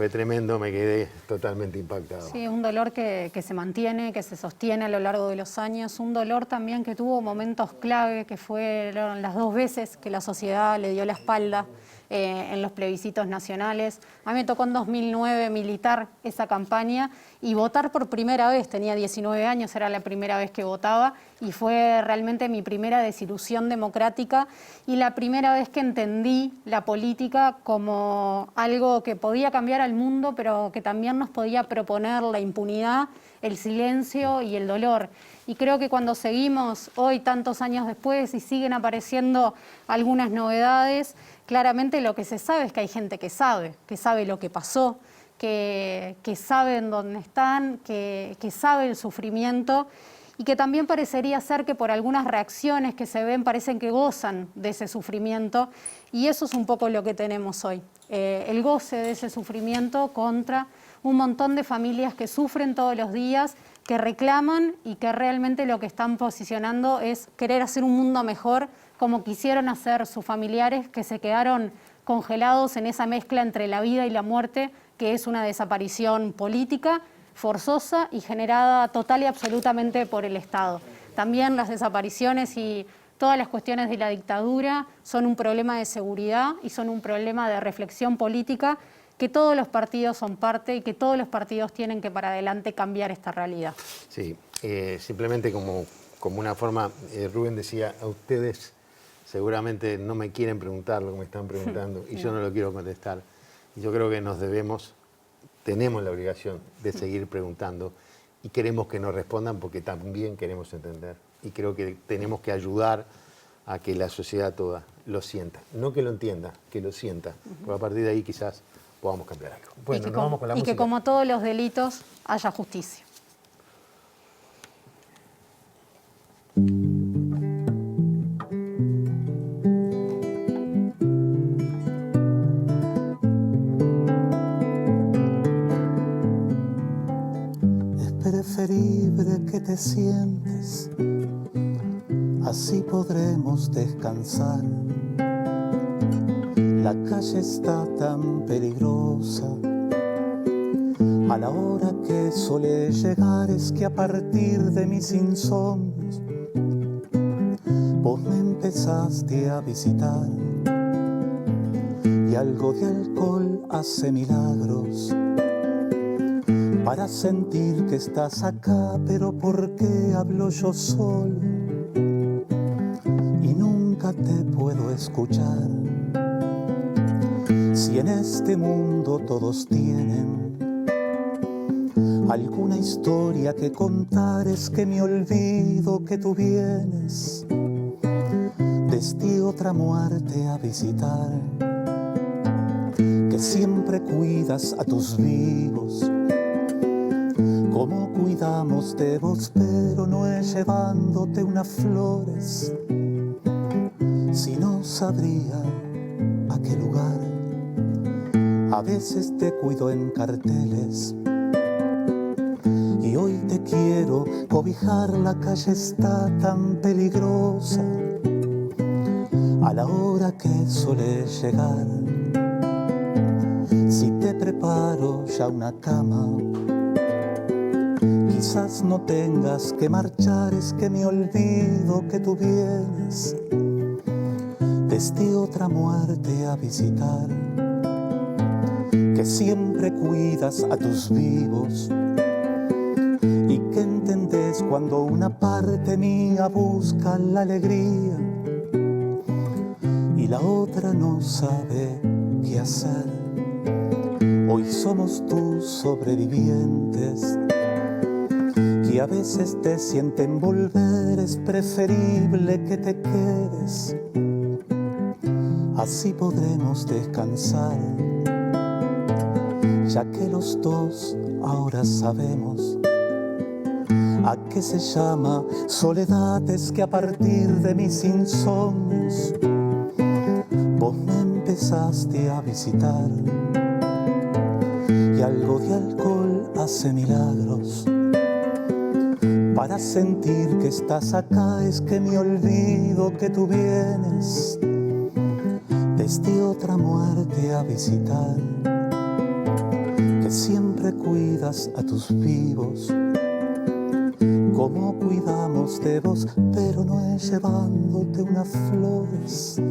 tremendo, me quedé totalmente impactado. Sí, un dolor que se mantiene, que se sostiene a lo largo de los años, un dolor también que tuvo momentos clave, que fueron las 2 veces que la sociedad le dio la espalda en los plebiscitos nacionales. A mí me tocó en 2009 militar esa campaña y votar por primera vez, tenía 19 años, era la primera vez que votaba y fue realmente mi primera desilusión democrática y la primera vez que entendí la política como algo que podía cambiar al mundo, pero que también nos podía proponer la impunidad, el silencio y el dolor. Y creo que cuando seguimos hoy, tantos años después, y siguen apareciendo algunas novedades, claramente lo que se sabe es que hay gente que sabe lo que pasó, que saben dónde están, que sabe el sufrimiento y que también parecería ser que por algunas reacciones que se ven parecen que gozan de ese sufrimiento y eso es un poco lo que tenemos hoy, el goce de ese sufrimiento contra un montón de familias que sufren todos los días, que reclaman y que realmente lo que están posicionando es querer hacer un mundo mejor como quisieron hacer sus familiares que se quedaron congelados en esa mezcla entre la vida y la muerte que es una desaparición política, forzosa y generada total y absolutamente por el Estado. También las desapariciones y todas las cuestiones de la dictadura son un problema de seguridad y son un problema de reflexión política que todos los partidos son parte y que todos los partidos tienen que para adelante cambiar esta realidad. Sí, simplemente como una forma, Rubén decía, a ustedes seguramente no me quieren preguntar lo que me están preguntando y yo no lo quiero contestar. Y yo creo que tenemos la obligación de seguir preguntando y queremos que nos respondan porque también queremos entender. Y creo que tenemos que ayudar a que la sociedad toda lo sienta. No que lo entienda, que lo sienta. Porque a partir de ahí quizás podamos cambiar algo. Bueno, nos vamos con la música. Y que como todos los delitos haya justicia. Preferible que te sientes, así podremos descansar. La calle está tan peligrosa, a la hora que suele llegar es que a partir de mis insomnios vos me empezaste a visitar y algo de alcohol hace milagros para sentir que estás acá, pero ¿por qué hablo yo solo y nunca te puedo escuchar? Si en este mundo todos tienen alguna historia que contar, es que me olvido que tú vienes desde otra muerte a visitar, que siempre cuidas a tus vivos como cuidamos de vos, pero no es llevándote unas flores, si no sabría a qué lugar. A veces te cuido en carteles y hoy te quiero cobijar, la calle está tan peligrosa a la hora que suele llegar. Si te preparo ya una cama, quizás no tengas que marchar, es que me olvido que tú vienes desde otra muerte a visitar, que siempre cuidas a tus vivos y que entendés cuando una parte mía busca la alegría y la otra no sabe qué hacer. Hoy somos tus sobrevivientes y a veces te sienten volver, es preferible que te quedes, así podremos descansar, ya que los dos ahora sabemos a qué se llama soledad, es que a partir de mis insomnios vos me empezaste a visitar y algo de alcohol hace milagros para sentir que estás acá, es que me olvido que tú vienes desde otra muerte a visitar, que siempre cuidas a tus vivos como cuidamos de vos, pero no es llevándote unas flores,